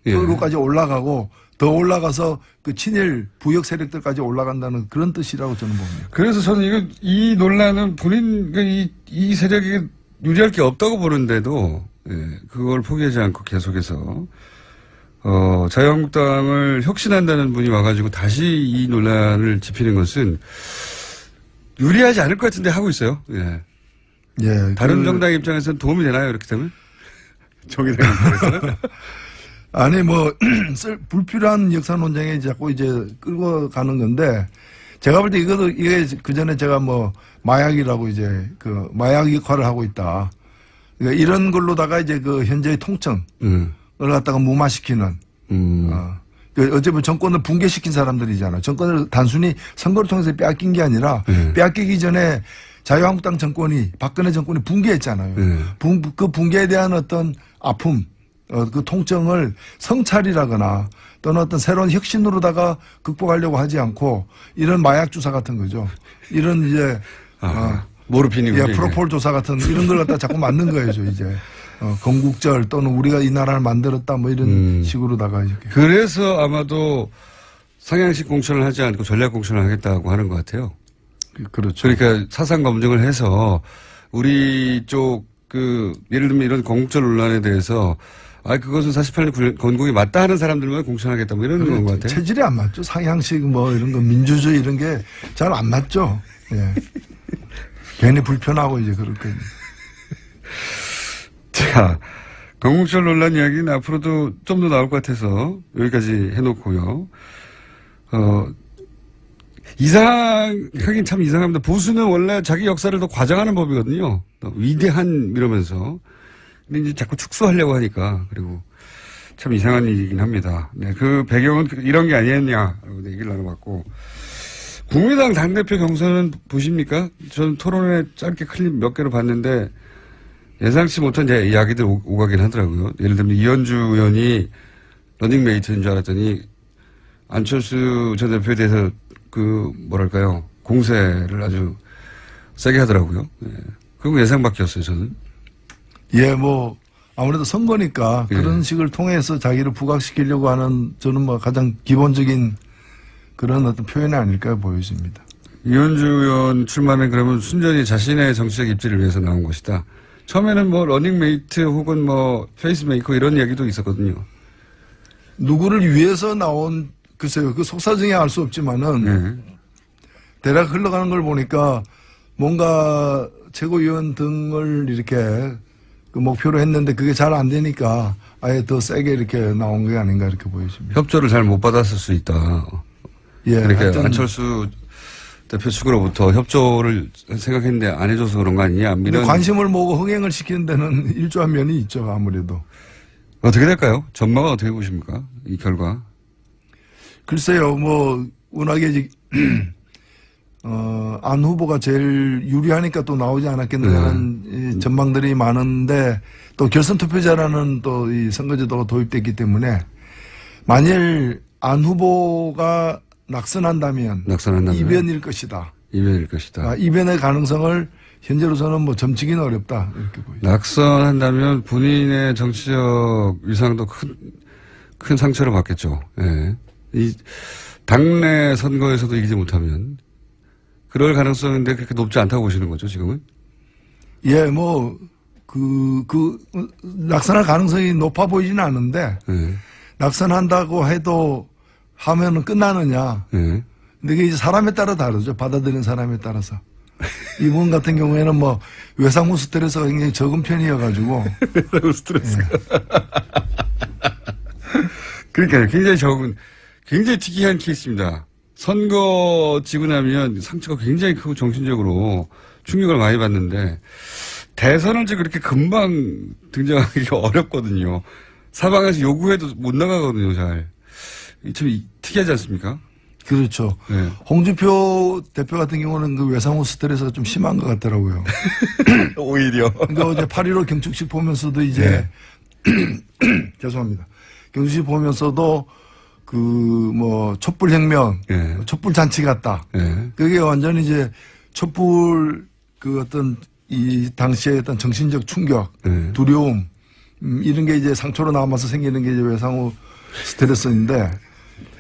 예. 올라가고 더 올라가서 그 친일 부역 세력들까지 올라간다는 그런 뜻이라고 저는 봅니다. 그래서 저는 이 논란은 본인 이 세력이 유리할 게 없다고 보는데도 그걸 포기하지 않고 계속해서 자유한국당을 혁신한다는 분이 와가지고 다시 이 논란을 짚히는 것은 유리하지 않을 것 같은데 하고 있어요. 예. 예. 다른 정당 입장에서는 도움이 되나요? 이렇게 되면? 정의당 입장에서는? 아니 불필요한 역사 논쟁에 자꾸 이제 끌고 가는 건데 제가 볼 때 이게 그 전에 제가 마약이라고 이제 그 마약 역할을 하고 있다. 그러니까 이런 걸로다가 이제 그 현재의 통청을 갖다가 무마시키는 어쩌면 정권을 붕괴시킨 사람들이잖아요. 정권을 단순히 선거를 통해서 빼앗긴 게 아니라 빼앗기기 전에 자유한국당 정권이 박근혜 정권이 붕괴했잖아요. 그 붕괴에 대한 어떤 아픔 그 통증을 성찰이라거나 또는 어떤 새로운 혁신으로다가 극복하려고 하지 않고 이런 마약 주사 같은 거죠. 이런 이제 모르핀이군요. 프로폴 조사 같은 이런 걸 갖다 자꾸 만든 거예요, 이제. 건국절 또는 우리가 이 나라를 만들었다 뭐 이런 식으로다가 이렇게. 그래서 아마도 상향식 공천을 하지 않고 전략 공천을 하겠다고 하는 것 같아요. 그렇죠. 그러니까 사상 검증을 해서 우리 쪽 예를 들면 이런 건국절 논란에 대해서 그것은 48년 건국이 맞다 하는 사람들만 공천하겠다 뭐 이런 건 것 같아요. 체질이 안 맞죠. 상향식 뭐 이런 거 민주주의 이런 게 잘 안 맞죠. 예. 괜히 불편하고 이제 그렇게. 자, 건국절 논란 이야기는 앞으로도 좀 더 나올 것 같아서 여기까지 해놓고요. 하긴 참 이상합니다. 보수는 원래 자기 역사를 더 과장하는 법이거든요. 위대한 이러면서. 근데 이제 자꾸 축소하려고 하니까. 그리고 참 이상한 일이긴 합니다. 네, 그 배경은 이런 게 아니었냐라고 얘기를 나눠봤고. 국민의당 당대표 경선은 보십니까? 저는 토론회 짧게 클립 몇 개로 봤는데 예상치 못한 이야기들 오가긴 하더라고요. 예를 들면 이현주 의원이 러닝메이트인 줄 알았더니 안철수 전 대표에 대해서 공세를 아주 세게 하더라고요. 예. 그건 예상 밖이었어요, 저는. 예, 뭐, 아무래도 선거니까 그런 식을 통해서 자기를 부각시키려고 하는 저는 뭐 가장 기본적인 그런 어떤 표현이 아닐까 보여집니다. 이현주 의원 출마는 그러면 순전히 자신의 정치적 입지를 위해서 나온 것이다. 처음에는 뭐 러닝메이트 혹은 뭐 페이스메이커 이런 얘기도 있었거든요. 누구를 위해서 나온 글쎄요. 그 속사정에 알 수 없지만은 대략 흘러가는 걸 보니까 뭔가 최고위원 등을 이렇게 그 목표로 했는데 그게 잘 안 되니까 아예 더 세게 이렇게 나온 게 아닌가 이렇게 보여집니다. 협조를 잘 못 받았을 수 있다. 예. 그러니까 안철수 대표 측으로부터 협조를 생각했는데 안 해줘서 그런 거 아니냐. 근데 관심을 모으고 흥행을 시키는 데는 일조한 면이 있죠. 아무래도. 어떻게 될까요? 전망은 어떻게 보십니까? 이 결과. 글쎄요, 뭐, 워낙에, 안 후보가 제일 유리하니까 또 나오지 않았겠느냐 하는 전망들이 많은데 또 결선 투표자라는 또 이 선거제도가 도입됐기 때문에 만일 안 후보가 낙선한다면 이변일 것이다. 이변일 것이다. 이변의 가능성을 현재로서는 뭐 점치기는 어렵다. 이렇게 보입니다. 낙선한다면 본인의 정치적 위상도 큰 상처를 받겠죠. 예. 이 당내 선거에서도 이기지 못하면 그럴 가능성인데 그렇게 높지 않다고 보시는 거죠, 지금은? 예, 뭐, 낙선할 가능성이 높아 보이지는 않은데, 낙선한다고 해도 하면은 끝나느냐. 근데 그게 이제 사람에 따라 다르죠. 받아들이는 사람에 따라서. 이분 같은 경우에는 뭐, 외상후 스트레스가 굉장히 적은 편이어가지고. 외상후 스트레스가. 그러니까요. 굉장히 특이한 케이스입니다. 선거 지고 나면 상처가 굉장히 크고 정신적으로 충격을 많이 받는데 대선을 지금 그렇게 금방 등장하기가 어렵거든요. 사방에서 요구해도 못 나가거든요, 잘. 좀 특이하지 않습니까? 그렇죠. 네. 홍준표 대표 같은 경우는 그 외상후 스트레스가 좀 심한 것 같더라고요. 오히려. 그러니까 어제 8.15 경축식 보면서도 이제, 죄송합니다. 경축식 보면서도 촛불혁명, 촛불잔치 같다. 그게 완전히 이제 촛불 이 당시의 어떤 정신적 충격, 두려움, 이런 게 이제 상처로 남아서 생기는 게 이제 외상후 스트레스인데,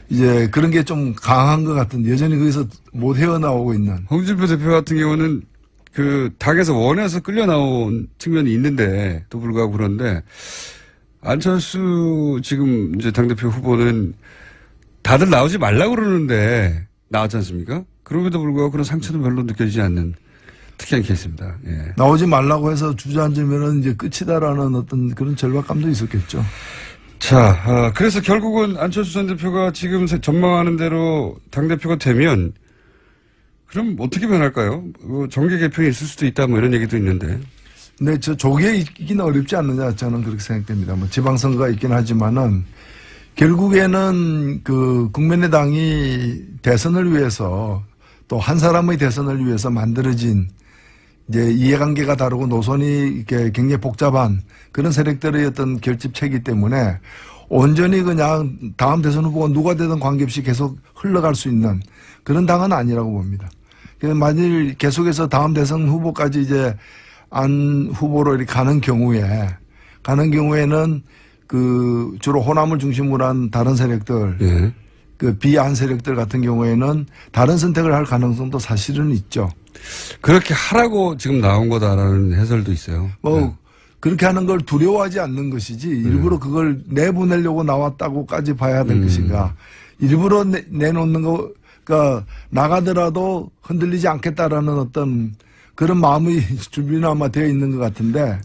이제 그런 게 좀 강한 것 같은, 여전히 거기서 못 헤어나오고 있는. 홍준표 대표 같은 경우는 당에서 원해서 끌려 나온 측면이 있는데, 또 불구하고 그런데, 안철수 지금 이제 당대표 후보는 다들 나오지 말라고 그러는데 나왔지 않습니까? 그럼에도 불구하고 그런 상처는 별로 느껴지지 않는 특이한 케이스입니다. 예. 나오지 말라고 해서 주저앉으면 이제 끝이다라는 어떤 그런 절박감도 있었겠죠. 자, 그래서 결국은 안철수 전 대표가 지금 전망하는 대로 당대표가 되면 그럼 어떻게 변할까요? 정계 개편이 있을 수도 있다 뭐 이런 얘기도 있는데. 네, 조기에 있기는 어렵지 않느냐 저는 그렇게 생각됩니다. 뭐 지방선거가 있긴 하지만은 결국에는 국민의당이 대선을 위해서 또 한 사람의 대선을 위해서 만들어진 이제 이해관계가 다르고 노선이 이렇게 굉장히 복잡한 그런 세력들의 어떤 결집체이기 때문에 온전히 그냥 다음 대선 후보가 누가 되든 관계없이 계속 흘러갈 수 있는 그런 당은 아니라고 봅니다. 만일 계속해서 다음 대선 후보까지 이제 안 후보로 이렇게 가는 경우에는 주로 호남을 중심으로 한 다른 세력들, 그 비안 세력들 같은 경우에는 다른 선택을 할 가능성도 사실은 있죠. 그렇게 하라고 지금 나온 거다라는 해설도 있어요. 그렇게 하는 걸 두려워하지 않는 것이지 일부러 그걸 내보내려고 나왔다고까지 봐야 될 것인가. 일부러 내놓는 거가 나가더라도 흔들리지 않겠다라는 어떤 그런 마음의 준비는 아마 되어 있는 것 같은데.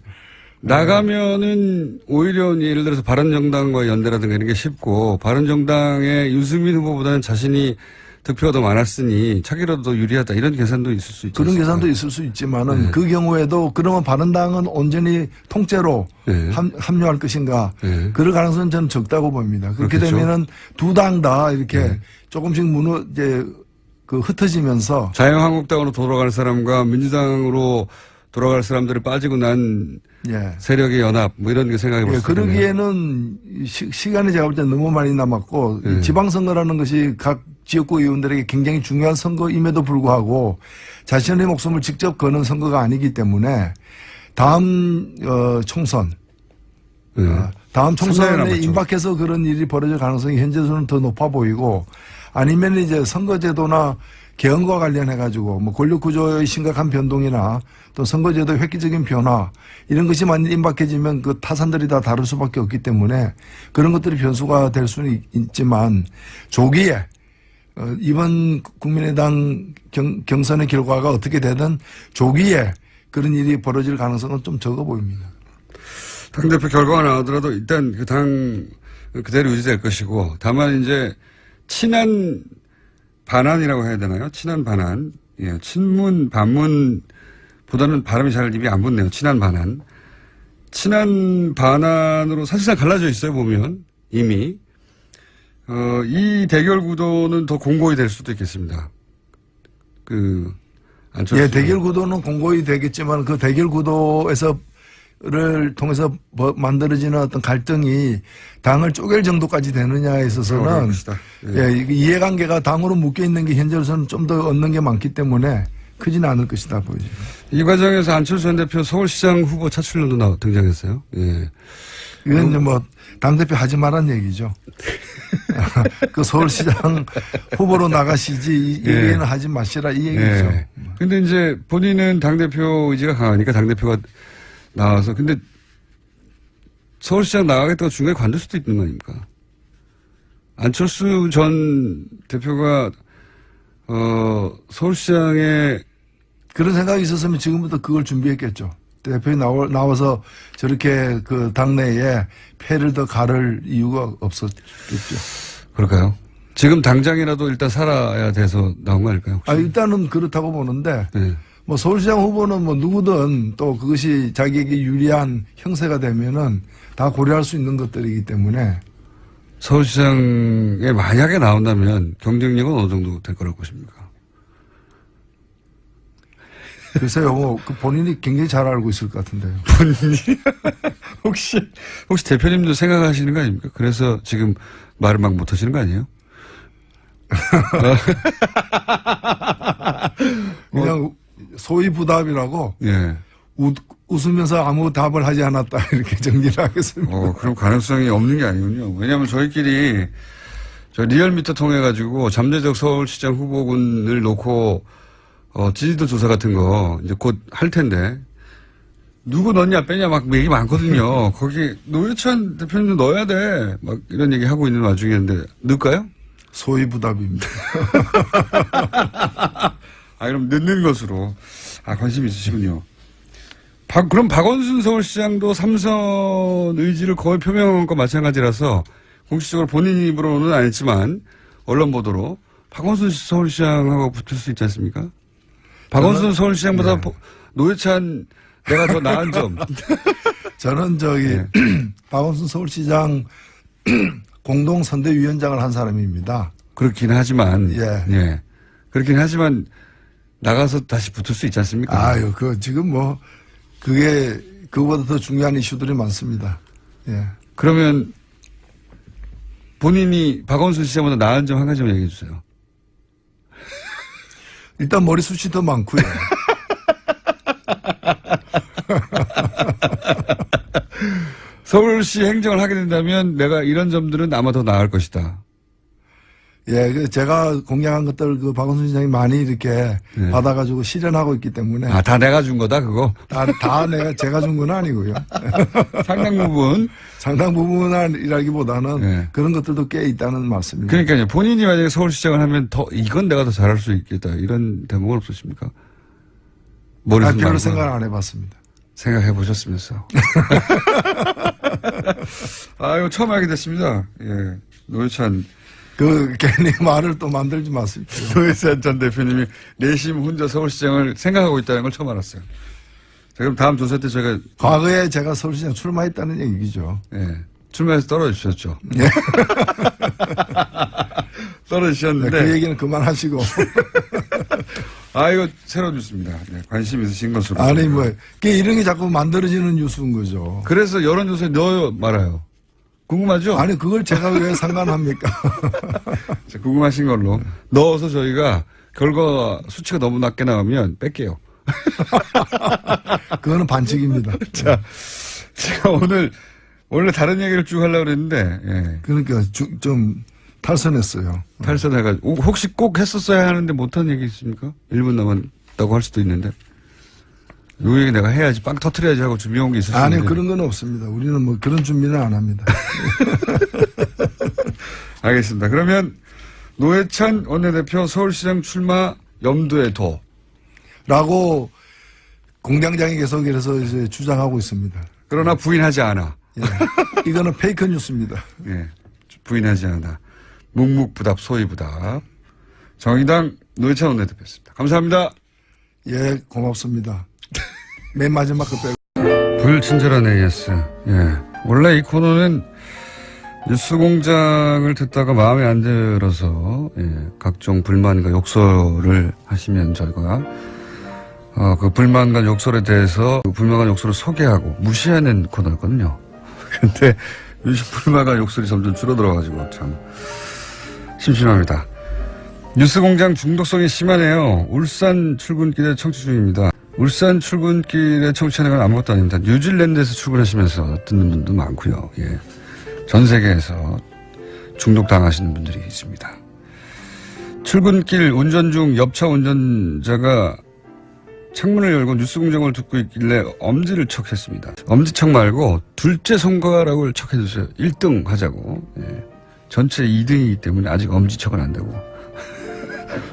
나가면은 오히려 예를 들어서 바른정당과 연대라든가 이런 게 쉽고 바른정당의 유승민 후보보다는 자신이 득표가 더 많았으니 차기라도 더 유리하다 이런 계산도 있을 수 있죠. 그런 계산도 있을 수 있지만은 그 경우에도 그러면 바른당은 온전히 통째로 합류할 것인가. 그럴 가능성은 저는 적다고 봅니다. 그렇게 그렇겠죠. 되면은 두 당 다 이렇게 조금씩 이제 그 흩어지면서 자유한국당으로 돌아갈 사람과 민주당으로 돌아갈 사람들이 빠지고 난 세력의 연합 뭐 이런 게 생각해 볼 수 있네요. 그러기에는 시간이 제가 볼 때 너무 많이 남았고 이 지방선거라는 것이 각 지역구 의원들에게 굉장히 중요한 선거임에도 불구하고 자신의 목숨을 직접 거는 선거가 아니기 때문에 다음 총선 다음 총선에 임박해서 그런 일이 벌어질 가능성이 현재로는 더 높아 보이고 아니면 이제 선거제도나 개헌과 관련해 가지고 뭐 권력구조의 심각한 변동이나 또 선거제도의 획기적인 변화 이런 것이 만약 임박해지면 그 타산들이 다 다를 수밖에 없기 때문에 그런 것들이 변수가 될 수는 있지만 조기에 이번 국민의당 경선의 결과가 어떻게 되든 조기에 그런 일이 벌어질 가능성은 좀 적어 보입니다. 당대표 결과가 나오더라도 일단 그 당 그대로 유지될 것이고 다만 이제 친한 반환이라고 해야 되나요? 친한 반환. 예, 친문, 반문보다는 발음이 잘 입이 안 붙네요. 친한 반환. 친한 반환으로 사실상 갈라져 있어요, 보면. 이미. 이 대결 구도는 더 공고히 될 수도 있겠습니다. 안철수. 예, 대결 구도는 공고히 되겠지만 그 대결 구도에서 를 통해서 만들어지는 어떤 갈등이 당을 쪼갤 정도까지 되느냐에 있어서는 이해관계가 당으로 묶여 있는 게 현재로서는 좀 더 얻는 게 많기 때문에 크지는 않을 것이다 보이죠. 이 과정에서 안철수 전 대표 서울시장 후보 차출론도 등장했어요. 예. 이건 이제 뭐 당대표 하지 말란 얘기죠. 그 서울시장 후보로 나가시지 이 얘기는 하지 마시라 이 얘기죠. 근데 이제 본인은 당대표 의지가 강하니까 당대표가 나와서 근데 서울시장 나가겠다고 중간에 관둘 수도 있는 거 아닙니까? 안철수 전 대표가 서울시장에 그런 생각이 있었으면 지금부터 그걸 준비했겠죠. 대표에 나와서 저렇게 그 당내에 패를 더 가를 이유가 없었겠죠. 그럴까요? 지금 당장이라도 일단 살아야 돼서 나온 거 아닐까요? 혹시? 일단은 그렇다고 보는데 뭐 서울시장 후보는 뭐 누구든 또 그것이 자기에게 유리한 형세가 되면은 다 고려할 수 있는 것들이기 때문에 서울시장에 만약에 나온다면 경쟁력은 어느 정도 될 거라고 보십니까? 글쎄요, 뭐 그 본인이 굉장히 잘 알고 있을 것 같은데요. 본인이 혹시 대표님도 생각하시는 거 아닙니까? 그래서 지금 말을 막 못 하시는 거 아니에요? 그냥 소위 부답이라고 웃으면서 아무 답을 하지 않았다 이렇게 정리를 하겠습니다. 그럼 가능성이 없는 게 아니군요. 왜냐하면 저희끼리 리얼미터 통해 가지고 잠재적 서울시장 후보군을 놓고 지지도 조사 같은 거 이제 곧 할 텐데 누구 넣냐 빼냐 막 얘기 많거든요. 거기 노회찬 대표님도 넣어야 돼. 막 이런 얘기 하고 있는 와중인데 넣을까요? 소위 부답입니다. 그럼 넣는 것으로 관심 있으시군요. 그럼 박원순 서울시장도 삼선 의지를 거의 표명한 것과 마찬가지라서 공식적으로 본인 입으로는 안 했지만 언론 보도로 박원순 서울시장하고 붙을 수 있지 않습니까? 박원순 서울시장보다 노회찬 내가 더 나은 점. 저는 박원순 서울시장 공동선대위원장을 한 사람입니다. 그렇긴 하지만 그렇긴 하지만 나가서 다시 붙을 수 있지 않습니까? 지금 뭐 그게 그거보다 더 중요한 이슈들이 많습니다. 그러면 본인이 박원순 시장보다 나은 점 한 가지만 얘기해 주세요. 일단 머리숱이 더 많고요. 서울시 행정을 하게 된다면 내가 이런 점들은 아마 더 나을 것이다. 예, 제가 공약한 것들 박원순 시장이 많이 이렇게 네. 받아가지고 실현하고 있기 때문에. 아, 다 내가 준 거다, 그거? 다 제가 준 건 아니고요. 상당 부분. 상당 부분이라기보다는 네. 그런 것들도 꽤 있다는 말씀입니다. 그러니까요. 본인이 만약에 서울시장을 하면 이건 내가 더 잘할 수 있겠다. 이런 대목은 없으십니까? 머릿속 별로 말고. 생각을 안 해봤습니다. 생각해 보셨으면서. 아유, 처음 알게 됐습니다. 예. 노회찬. 괜히 말을 또 만들지 마십시오. 노회찬 전 대표님이 내심 혼자 서울시장을 생각하고 있다는 걸 처음 알았어요. 자, 그럼 다음 조사 때 저희가. 과거에 제가 서울시장 출마했다는 얘기죠. 예. 출마해서 떨어지셨죠. 예. 떨어지셨는데. 그 얘기는 그만하시고. 아, 이거 새로운 뉴스입니다. 네, 관심 있으신 것으로. 아니, 이런 게 자꾸 만들어지는 뉴스인 거죠. 그래서 여론조사에 넣어요, 말아요. 궁금하죠? 아니, 그걸 제가 왜 상관합니까? 자, 궁금하신 걸로. 넣어서 저희가 결과 수치가 너무 낮게 나오면 뺄게요. 그거는 반칙입니다. 자, 제가 원래 다른 얘기를 쭉 하려고 그랬는데, 예. 그러니까 좀 탈선했어요. 탈선해가지고. 혹시 꼭 했었어야 하는데 못한 얘기 있습니까? 1분 남았다고 할 수도 있는데. 요 얘기 내가 해야지, 빵 터트려야지 하고 준비해온 게 있을 수 있는데. 아니요, 그런 건 없습니다. 우리는 그런 준비는 안 합니다. 알겠습니다. 그러면 노회찬 원내대표 서울시장 출마 염두에 둬. 라고 공장장이 계속 이래서 이제 주장하고 있습니다. 그러나 부인하지 않아. 예. 이거는 페이크 뉴스입니다. 예. 부인하지 않아. 묵묵부답, 소위부답. 정의당 노회찬 원내대표였습니다. 감사합니다. 예, 고맙습니다. 맨 마지막 그 빼고. 불친절한 AS. 예. 원래 이 코너는 뉴스공장을 듣다가 마음에 안 들어서 각종 불만과 욕설을 하시면 저희가 그 불만과 욕설에 대해서 그 불만과 욕설을 소개하고 무시하는 코너였거든요. 근데 요즘 불만과 욕설이 점점 줄어들어가지고 참 심심합니다. 뉴스공장 중독성이 심하네요. 울산 출근길에 청취 중입니다. 울산 출근길에 청취하는 건 아무것도 아닙니다. 뉴질랜드에서 출근하시면서 듣는 분도 많고요. 예. 전 세계에서 중독당하시는 분들이 있습니다. 출근길 운전 중 옆차 운전자가 창문을 열고 뉴스공장을 듣고 있길래 엄지를 척했습니다. 엄지척 말고 둘째 손가락을 척해주세요. 1등 하자고. 예. 전체 2등이기 때문에 아직 엄지척은 안 되고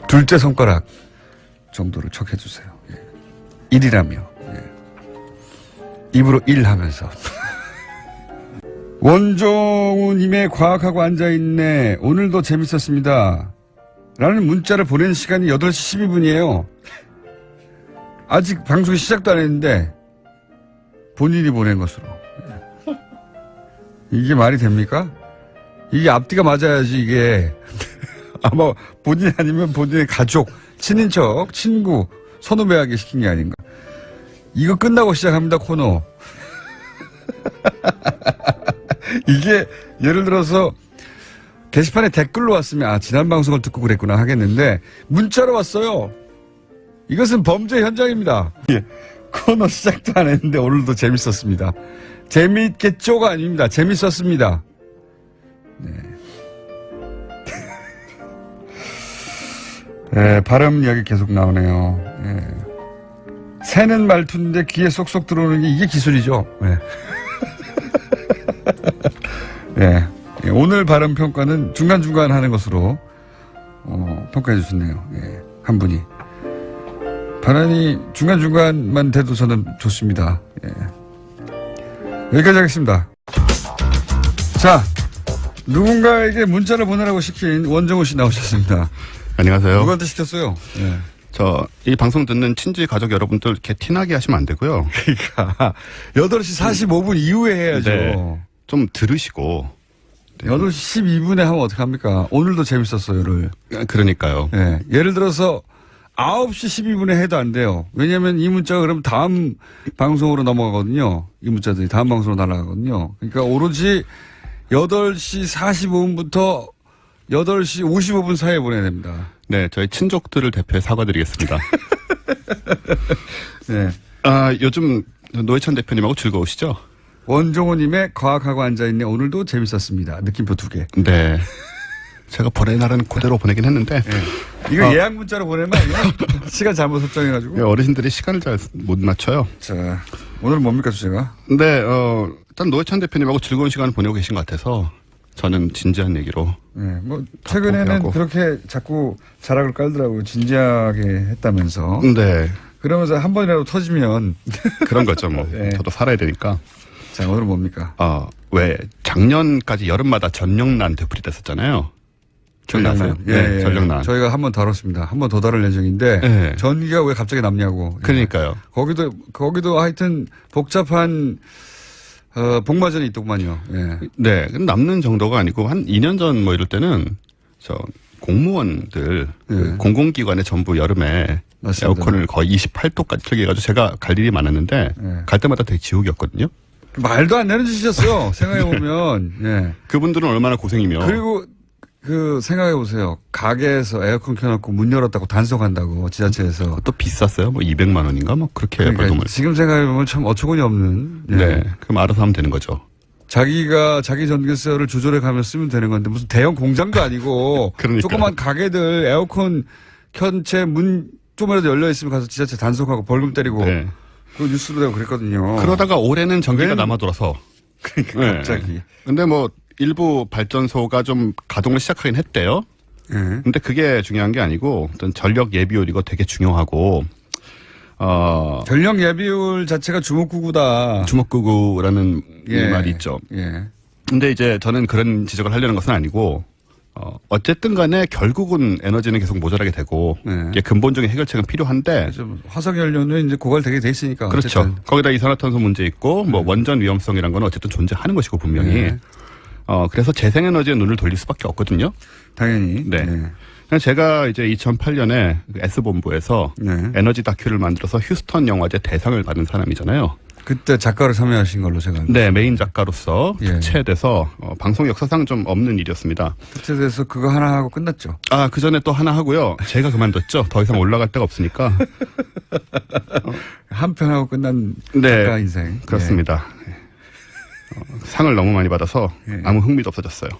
둘째 손가락 정도를 척해주세요. 예. 1이라며. 예. 입으로 1 하면서. 원종우님의 과학하고 앉아있네. 오늘도 재밌었습니다. 라는 문자를 보낸 시간이 8시 12분이에요. 아직 방송이 시작도 안 했는데 본인이 보낸 것으로. 이게 말이 됩니까? 이게 앞뒤가 맞아야지 이게. 아마 본인 아니면 본인의 가족, 친인척, 친구, 선후배에게 시킨 게 아닌가. 이거 끝나고 시작합니다, 코너. 이게 예를 들어서 게시판에 댓글로 왔으면 지난 방송을 듣고 그랬구나 하겠는데 문자로 왔어요. 이것은 범죄 현장입니다. 예. 코너 시작도 안 했는데 오늘도 재밌었습니다. 재미있겠죠가 아닙니다. 재밌었습니다. 네. 네, 발음 이야기 계속 나오네요. 네. 새는 말투인데 귀에 쏙쏙 들어오는 게 이게 기술이죠. 네. 네. 예, 오늘 발음 평가는 중간중간 하는 것으로 평가해 주셨네요. 예, 한 분이. 발언이 중간중간만 돼도 저는 좋습니다. 예. 여기까지 하겠습니다. 자, 누군가에게 문자를 보내라고 시킨 원정우 씨 나오셨습니다. 안녕하세요. 누구한테 시켰어요? 예. 이 방송 듣는 친지 가족 여러분들 이렇게 티나게 하시면 안 되고요. 그러니까 8시 45분 이후에 해야죠. 네. 좀 들으시고. 8시 12분에 하면 어떡합니까? 오늘도 재밌었어요를. 그러니까요. 예. 예를 들어서 9시 12분에 해도 안 돼요. 왜냐하면 이 문자가 그럼 다음 방송으로 넘어가거든요. 이 문자들이 다음 방송으로 날아가거든요. 그러니까 오로지 8시 45분부터 8시 55분 사이에 보내야 됩니다. 네, 저희 친족들을 대표해 사과드리겠습니다. 네. 요즘 노회찬 대표님하고 즐거우시죠? 원종호님의 과학하고 앉아있네. 오늘도 재밌었습니다. 느낌표 2개. 네. 제가 보낼 날은 그대로 보내긴 했는데 이거 예약 문자로 보내면 아니야? 시간 잘못 설정해가지고. 어르신들이 시간을 잘 못 맞춰요. 자, 오늘은 뭡니까 주제가? 근데 일단 노회찬 대표님하고 즐거운 시간을 보내고 계신 것 같아서 저는 진지한 얘기로. 네, 뭐 최근에는 포기하고. 그렇게 자꾸 자락을 깔더라고요. 진지하게 했다면서. 네. 그러면서 한 번이라도 터지면 그런 거죠 뭐. 네. 저도 살아야 되니까. 자, 오늘은 뭡니까? 왜 작년까지 여름마다 전력난 되풀이됐었잖아요. 기억나세요? 네, 전력난. 저희가 한 번 다뤘습니다. 한 번 더 다룰 예정인데 네. 전기가 왜 갑자기 남냐고. 그러니까요. 거기도 하여튼 복잡한 복마전이 있더구만요. 예. 네. 남는 정도가 아니고 한 2년 전 뭐 이럴 때는 공무원들 그 공공기관에 전부 여름에 맞습니다. 에어컨을 거의 28도까지 틀게 해가지고 제가 갈 일이 많았는데 갈 때마다 되게 지옥이었거든요. 말도 안 되는 짓이었어요. 생각해보면. 예. 그분들은 얼마나 고생이며. 그리고 생각해보세요. 가게에서 에어컨 켜놓고 문 열었다고 단속한다고 지자체에서. 또 비쌌어요. 뭐 200만 원인가 뭐 그렇게 그러니까 벌금을. 지금 생각해보면 참 어처구니 없는. 예. 네. 그럼 알아서 하면 되는 거죠. 자기가 자기 전기세를 조절해 가며 쓰면 되는 건데 무슨 대형 공장도 아니고 그러니까요. 조그만 가게들 에어컨 켠 채 문 좀이라도 열려 있으면 가서 지자체 단속하고 벌금 때리고 네. 그 뉴스로 되고 그랬거든요. 그러다가 올해는 전기가 왜? 남아돌아서. 그러니까 네. 갑자기. 근데 뭐 일부 발전소가 좀 가동을 시작하긴 했대요. 예. 근데 그게 중요한 게 아니고 어떤 전력 예비율 이거 되게 중요하고 전력 예비율 자체가 주목구구다. 주먹구구라는 말이 있죠. 예. 근데 이제 저는 그런 지적을 하려는 것은 아니고 어쨌든 간에 결국은 에너지는 계속 모자라게 되고 네. 이게 근본적인 해결책은 필요한데 좀 화석 연료는 이제 고갈되게 돼 있으니까. 그렇죠. 어쨌든. 거기다 이산화탄소 문제 있고 뭐 원전 위험성이란 건 어쨌든 존재하는 것이고 분명히. 네. 그래서 재생에너지에 눈을 돌릴 수밖에 없거든요. 당연히. 네. 예. 그래서 제가 이제 2008년에 S본부에서 네. 에너지 다큐를 만들어서 휴스턴 영화제 대상을 받은 사람이잖아요. 그때 작가로 참여하신 걸로 제가 알고. 네, 메인 작가로서 예. 특채돼서 방송 역사상 좀 없는 일이었습니다. 특채돼서 그거 하나 하고 끝났죠. 그 전에 또 하나 하고요. 제가 그만뒀죠. 더 이상 올라갈 데가 없으니까. 한 편 하고 끝난 네, 작가 인생. 그렇습니다. 상을 너무 많이 받아서 예. 아무 흥미도 없어졌어요.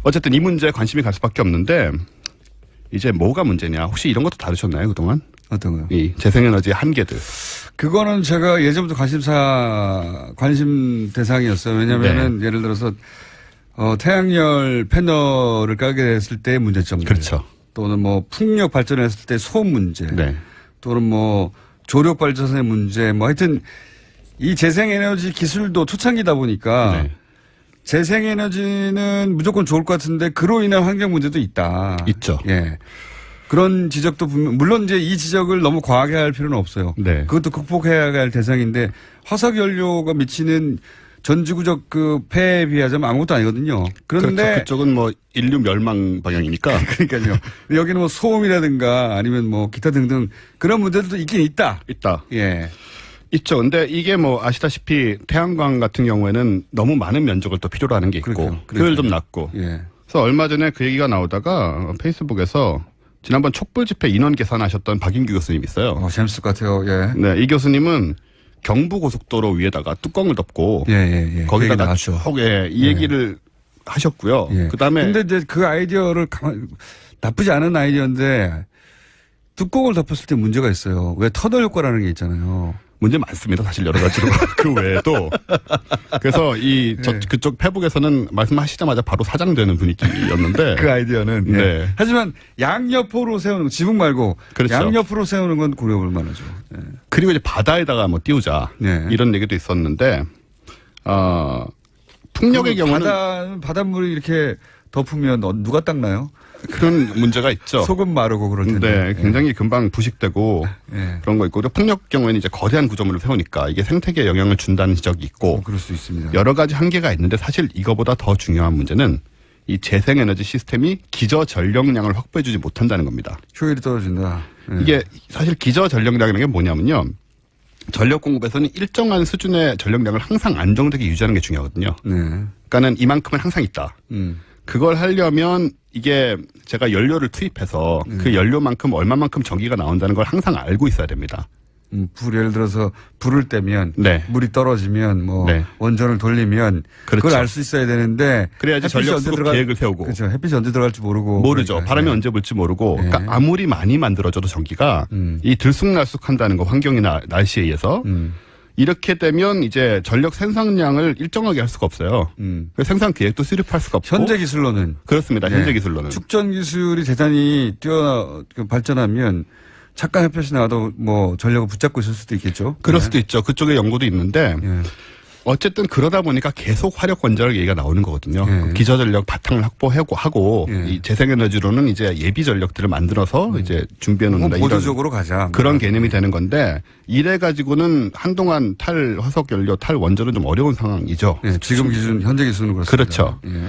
어쨌든 이 문제에 관심이 갈 수밖에 없는데 이제 뭐가 문제냐. 혹시 이런 것도 다루셨나요, 그동안? 어떤 거요? 이 재생에너지의 한계들. 그거는 제가 예전부터 관심 대상이었어요. 왜냐면은 예를 들어서 태양열 패널을 깔게 됐을 때의 문제점들. 그렇죠. 또는 뭐 풍력 발전했을 때 소음 문제. 네. 또는 뭐 조력 발전의 문제. 뭐 하여튼 이 재생에너지 기술도 초창기다 보니까 네. 재생에너지는 무조건 좋을 것 같은데 그로 인한 환경 문제도 있다. 있죠. 예. 그런 지적도 물론 이제 이 지적을 너무 과하게 할 필요는 없어요. 네. 그것도 극복해야 할 대상인데 화석 연료가 미치는 전지구적 그 폐해에 비하자면 아무것도 아니거든요. 그런데 그렇죠. 그쪽은 뭐 인류 멸망 방향이니까. 그러니까요. 여기는 뭐 소음이라든가 아니면 뭐 기타 등등 그런 문제들도 있긴 있다. 있다. 예. 있죠. 근데 이게 뭐 아시다시피 태양광 같은 경우에는 너무 많은 면적을 또 필요로 하는 게 있고 그러니까요. 효율 좀 낮고. 예. 그래서 얼마 전에 그 얘기가 나오다가 페이스북에서 지난번 촛불 집회 인원 계산하셨던 박인규 교수님 있어요. 재밌을 것 같아요. 예. 네, 이 교수님은 경부고속도로 위에다가 뚜껑을 덮고 예. 거기다가 나왔죠. 쭉 이 얘기를 하셨고요. 예. 그다음에 근데 이제 그 아이디어를 나쁘지 않은 아이디어인데 뚜껑을 덮었을 때 문제가 있어요. 왜 터널 효과라는 게 있잖아요. 문제 많습니다. 사실 여러 가지로. 그 외에도. 그래서 그쪽 페북에서는 말씀하시자마자 바로 사장되는 분위기였는데. 그 아이디어는. 예. 네. 하지만 양옆으로 세우는 거, 지붕 말고. 그렇죠. 양옆으로 세우는 건 고려볼 만하죠. 예. 그리고 이제 바다에다가 뭐 띄우자. 네. 이런 얘기도 있었는데, 풍력의 경우는. 바닷물이 이렇게 덮으면 누가 닦나요? 그런 문제가 있죠. 소금 마르고 그럴 텐데. 네, 굉장히 금방 부식되고 예. 그런 거 있고, 그리고 풍력 경우에는 이제 거대한 구조물을 세우니까 이게 생태계에 영향을 준다는 지적이 있고, 그럴 수 있습니다. 여러 가지 한계가 있는데 사실 이거보다 더 중요한 문제는 이 재생에너지 시스템이 기저 전력량을 확보해주지 못한다는 겁니다. 효율이 떨어진다. 예. 이게 사실 기저 전력량이라는 게 뭐냐면요. 전력 공급에서는 일정한 수준의 전력량을 항상 안정되게 유지하는 게 중요하거든요. 네. 그러니까는 이만큼은 항상 있다. 그걸 하려면 이게 제가 연료를 투입해서 그 연료만큼 얼마만큼 전기가 나온다는 걸 항상 알고 있어야 됩니다. 불 예를 들어서 불을 떼면 네. 물이 떨어지면 뭐 네. 원전을 돌리면 그렇죠. 그걸 알 수 있어야 되는데 그래야지 전력 수급 계획을 세우고. 그렇죠. 햇빛이 언제 들어갈지 모르고 모르죠. 그러니까. 바람이 예. 언제 불지 모르고. 네. 그러니까 아무리 많이 만들어져도 전기가 이 들쑥날쑥한다는 거 환경이나 날씨에 의해서 이렇게 되면 이제 전력 생산량을 일정하게 할 수가 없어요. 그래서 생산 계획도 수립할 수가 없고. 현재 기술로는 그렇습니다. 예. 현재 기술로는. 축전 기술이 대단히 발전하면 잠깐 햇볕이 나와도 뭐 전력을 붙잡고 있을 수도 있겠죠. 그럴 예. 수도 있죠. 그쪽에 연구도 있는데 예. 어쨌든 그러다 보니까 계속 화력 원자력 얘기가 나오는 거거든요. 예. 기저전력 바탕을 확보하고 예. 이 재생에너지로는 이제 예비 전력들을 만들어서 이제 준비해 놓는다. 이런 보조적으로 가자. 그런 개념이 되는 건데 이래 가지고는 한동안 탈 화석 연료, 탈 원전은 좀 어려운 상황이죠. 예, 지금 기준 현재 기준은 그렇습니다. 그렇죠. 예.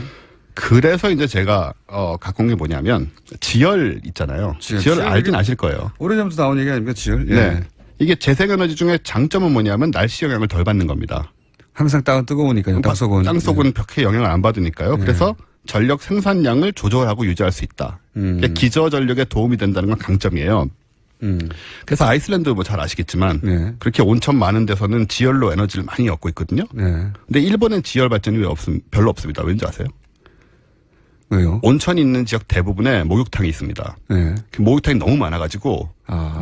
그래서 이제 제가 갖고 온 게 뭐냐면 지열 있잖아요. 지열 알긴 아실 거예요. 오래전부터 나온 얘기 아닙니까 지열? 예. 네. 이게 재생에너지 중에 장점은 뭐냐면 날씨 영향을 덜 받는 겁니다. 항상 땅은 뜨거우니까요. 땅속은. 땅속은 벽에 영향을 안 받으니까요. 그래서 전력 생산량을 조절하고 유지할 수 있다. 기저 전력에 도움이 된다는 건 강점이에요. 그래서 아이슬란드 뭐 잘 아시겠지만 네. 그렇게 온천 많은 데서는 지열로 에너지를 많이 얻고 있거든요. 네. 근데 일본엔 지열 발전이 별로 없습니다. 왠지 아세요? 왜요? 온천이 있는 지역 대부분에 목욕탕이 있습니다. 네. 그 목욕탕이 너무 많아가지고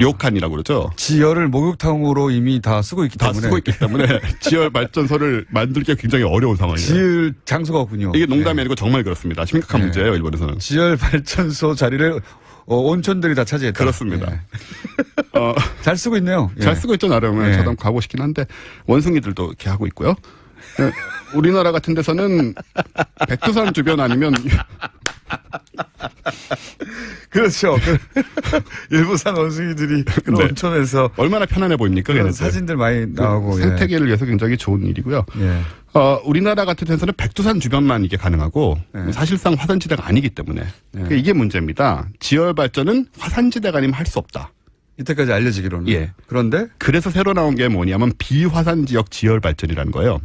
료칸이라고 그러죠. 지열을 목욕탕으로 이미 다 쓰고 있기 다 때문에. 쓰고 있기 때문에 지열 발전소를 만들기가 굉장히 어려운 상황이에요. 지을 장소가 없군요. 이게 농담이 아니고 정말 그렇습니다. 심각한 네. 문제예요, 일본에서는. 지열 발전소 자리를 온천들이 다 차지했다. 그렇습니다. 예. 잘 쓰고 있네요. 예. 잘 쓰고 있죠, 나름은. 예. 저도 한번 가고 싶긴 한데, 원숭이들도 이렇게 하고 있고요. 예, 우리나라 같은 데서는 백두산 주변 아니면 그렇죠. 일부산 원숭이들이 그런 네. 온천에서 얼마나 편안해 보입니까, 그런 걔네들. 사진들 많이 나오고. 예. 생태계를 위해서 굉장히 좋은 일이고요. 예. 우리나라 같은 데서는 백두산 주변만 이게 가능하고 네. 사실상 화산지대가 아니기 때문에 그러니까 이게 문제입니다. 지열 발전은 화산지대가 아니면 할 수 없다. 이때까지 알려지기로는. 예. 그런데 그래서 새로 나온 게 뭐냐면 비화산 지역 지열 발전이라는 거예요.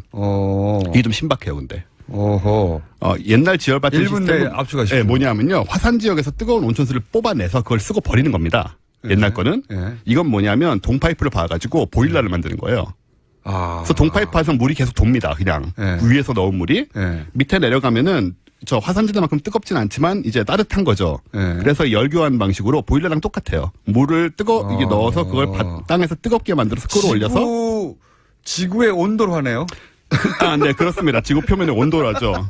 이게 좀 신박해요, 근데. 오호. 옛날 지열 발전 1분 내에 시스템은 압축하시죠. 뭐냐면요. 화산 지역에서 뜨거운 온천수를 뽑아내서 그걸 쓰고 버리는 겁니다. 옛날 거는. 이건 뭐냐면 동파이프를 봐가지고 보일러를 만드는 거예요. 그래서 동파이프에서 물이 계속 돕니다. 그냥 위에서 넣은 물이 밑에 내려가면은 저 화산지대만큼 뜨겁진 않지만 이제 따뜻한 거죠. 그래서 열교환 방식으로 보일러랑 똑같아요. 물을 이게 넣어서 그걸 땅에서 뜨겁게 만들어서 끌어올려서 지구의 온도로 하네요. 네, 그렇습니다. 지구 표면의 온도라죠.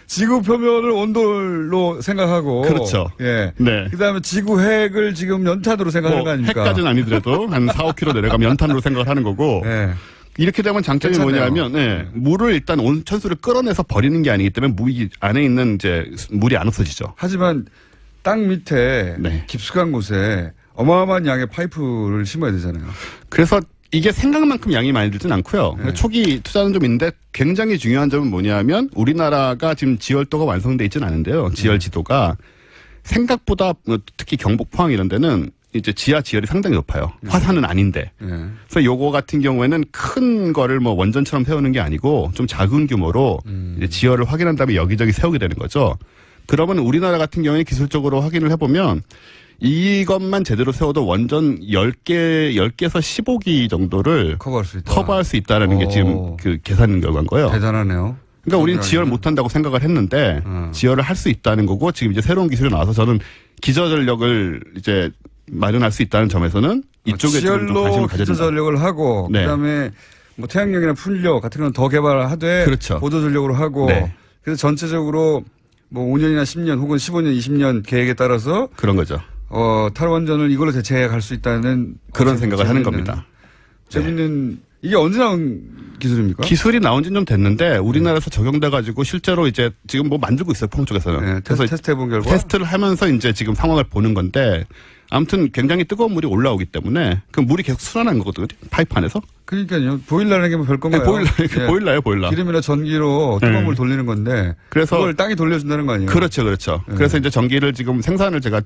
지구 표면을 온도로 생각하고. 그렇죠. 예. 네. 그 다음에 지구 핵을 지금 연탄으로 생각하는 거 아닙니까? 핵까지는 아니더라도 한 4, 5km 내려가면 연탄으로 생각을 하는 거고. 네. 이렇게 되면 장점이 괜찮네요. 뭐냐면, 물을 일단 온천수를 끌어내서 버리는 게 아니기 때문에 물 안에 있는 이제 물이 안 없어지죠. 하지만 땅 밑에 깊숙한 곳에 어마어마한 양의 파이프를 심어야 되잖아요. 그래서 이게 생각만큼 양이 많이 들진 않고요. 초기 투자는 좀 있는데 굉장히 중요한 점은 뭐냐면 우리나라가 지금 지열도가 완성돼 있지는 않은데요. 지열 지도가 생각보다 특히 경북 포항 이런 데는 이제 지하 지열이 상당히 높아요. 화산은 아닌데. 그래서 요거 같은 경우에는 큰 거를 뭐 원전처럼 세우는 게 아니고 좀 작은 규모로 이제 지열을 확인한 다음에 여기저기 세우게 되는 거죠. 그러면 우리나라 같은 경우에 기술적으로 확인을 해보면 이것만 제대로 세워도 원전 10개에서 15기 정도를 커버할 수 있다라는 게 지금 그 계산 결과인 거예요. 대단하네요. 그러니까 우리는 지열 못한다고 생각을 했는데 지열을 할 수 있다는 거고 지금 이제 새로운 기술이 나와서 저는 기저전력을 이제 마련할 수 있다는 점에서는 이쪽에 좀 관심을 지열로 가져야 된다. 기저전력을 하고 네. 그다음에 뭐 태양력이나 풍력 같은 건 더 개발하되 그렇죠. 보조전력으로 하고 네. 그래서 전체적으로 뭐 5년이나 10년 혹은 15년, 20년 계획에 따라서 그런 거죠. 탈원전을 이걸로 대체해 갈 수 있다는 그런 생각을 하는 겁니다. 재밌는 이게 언제 나온 기술입니까? 기술이 나온 지는 좀 됐는데 우리나라에서 적용돼 가지고 실제로 이제 지금 뭐 만들고 있어요. 포항 쪽에서는. 네, 그래서 테스트 해본 결과 테스트를 하면서 이제 지금 상황을 보는 건데 아무튼 굉장히 뜨거운 물이 올라오기 때문에 그 물이 계속 순환한 거거든요. 파이프 안에서. 그러니까요. 보일러라는 게 뭐 별건가요? 보일러예요, 보일러. 기름이나 전기로 뜨거운 물 돌리는 건데 그래서 그걸 땅이 돌려준다는 거 아니에요? 그렇죠. 그래서 이제 전기를 지금 생산을 제가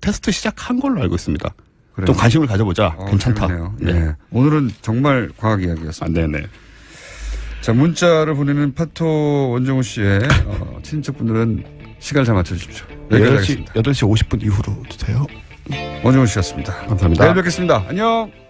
테스트 시작한 걸로 알고 있습니다. 그래요? 좀 관심을 가져보자. 괜찮다. 재밌네요. 네. 오늘은 정말 과학 이야기였습니다. 네네. 자, 문자를 보내는 파토 원정우 씨의 친척분들은 시간을 잘 맞춰주십시오. 여기까지 하겠습니다. 8시 50분 이후로 주세요. 원종훈 씨였습니다. 감사합니다. 내일 뵙겠습니다. 안녕.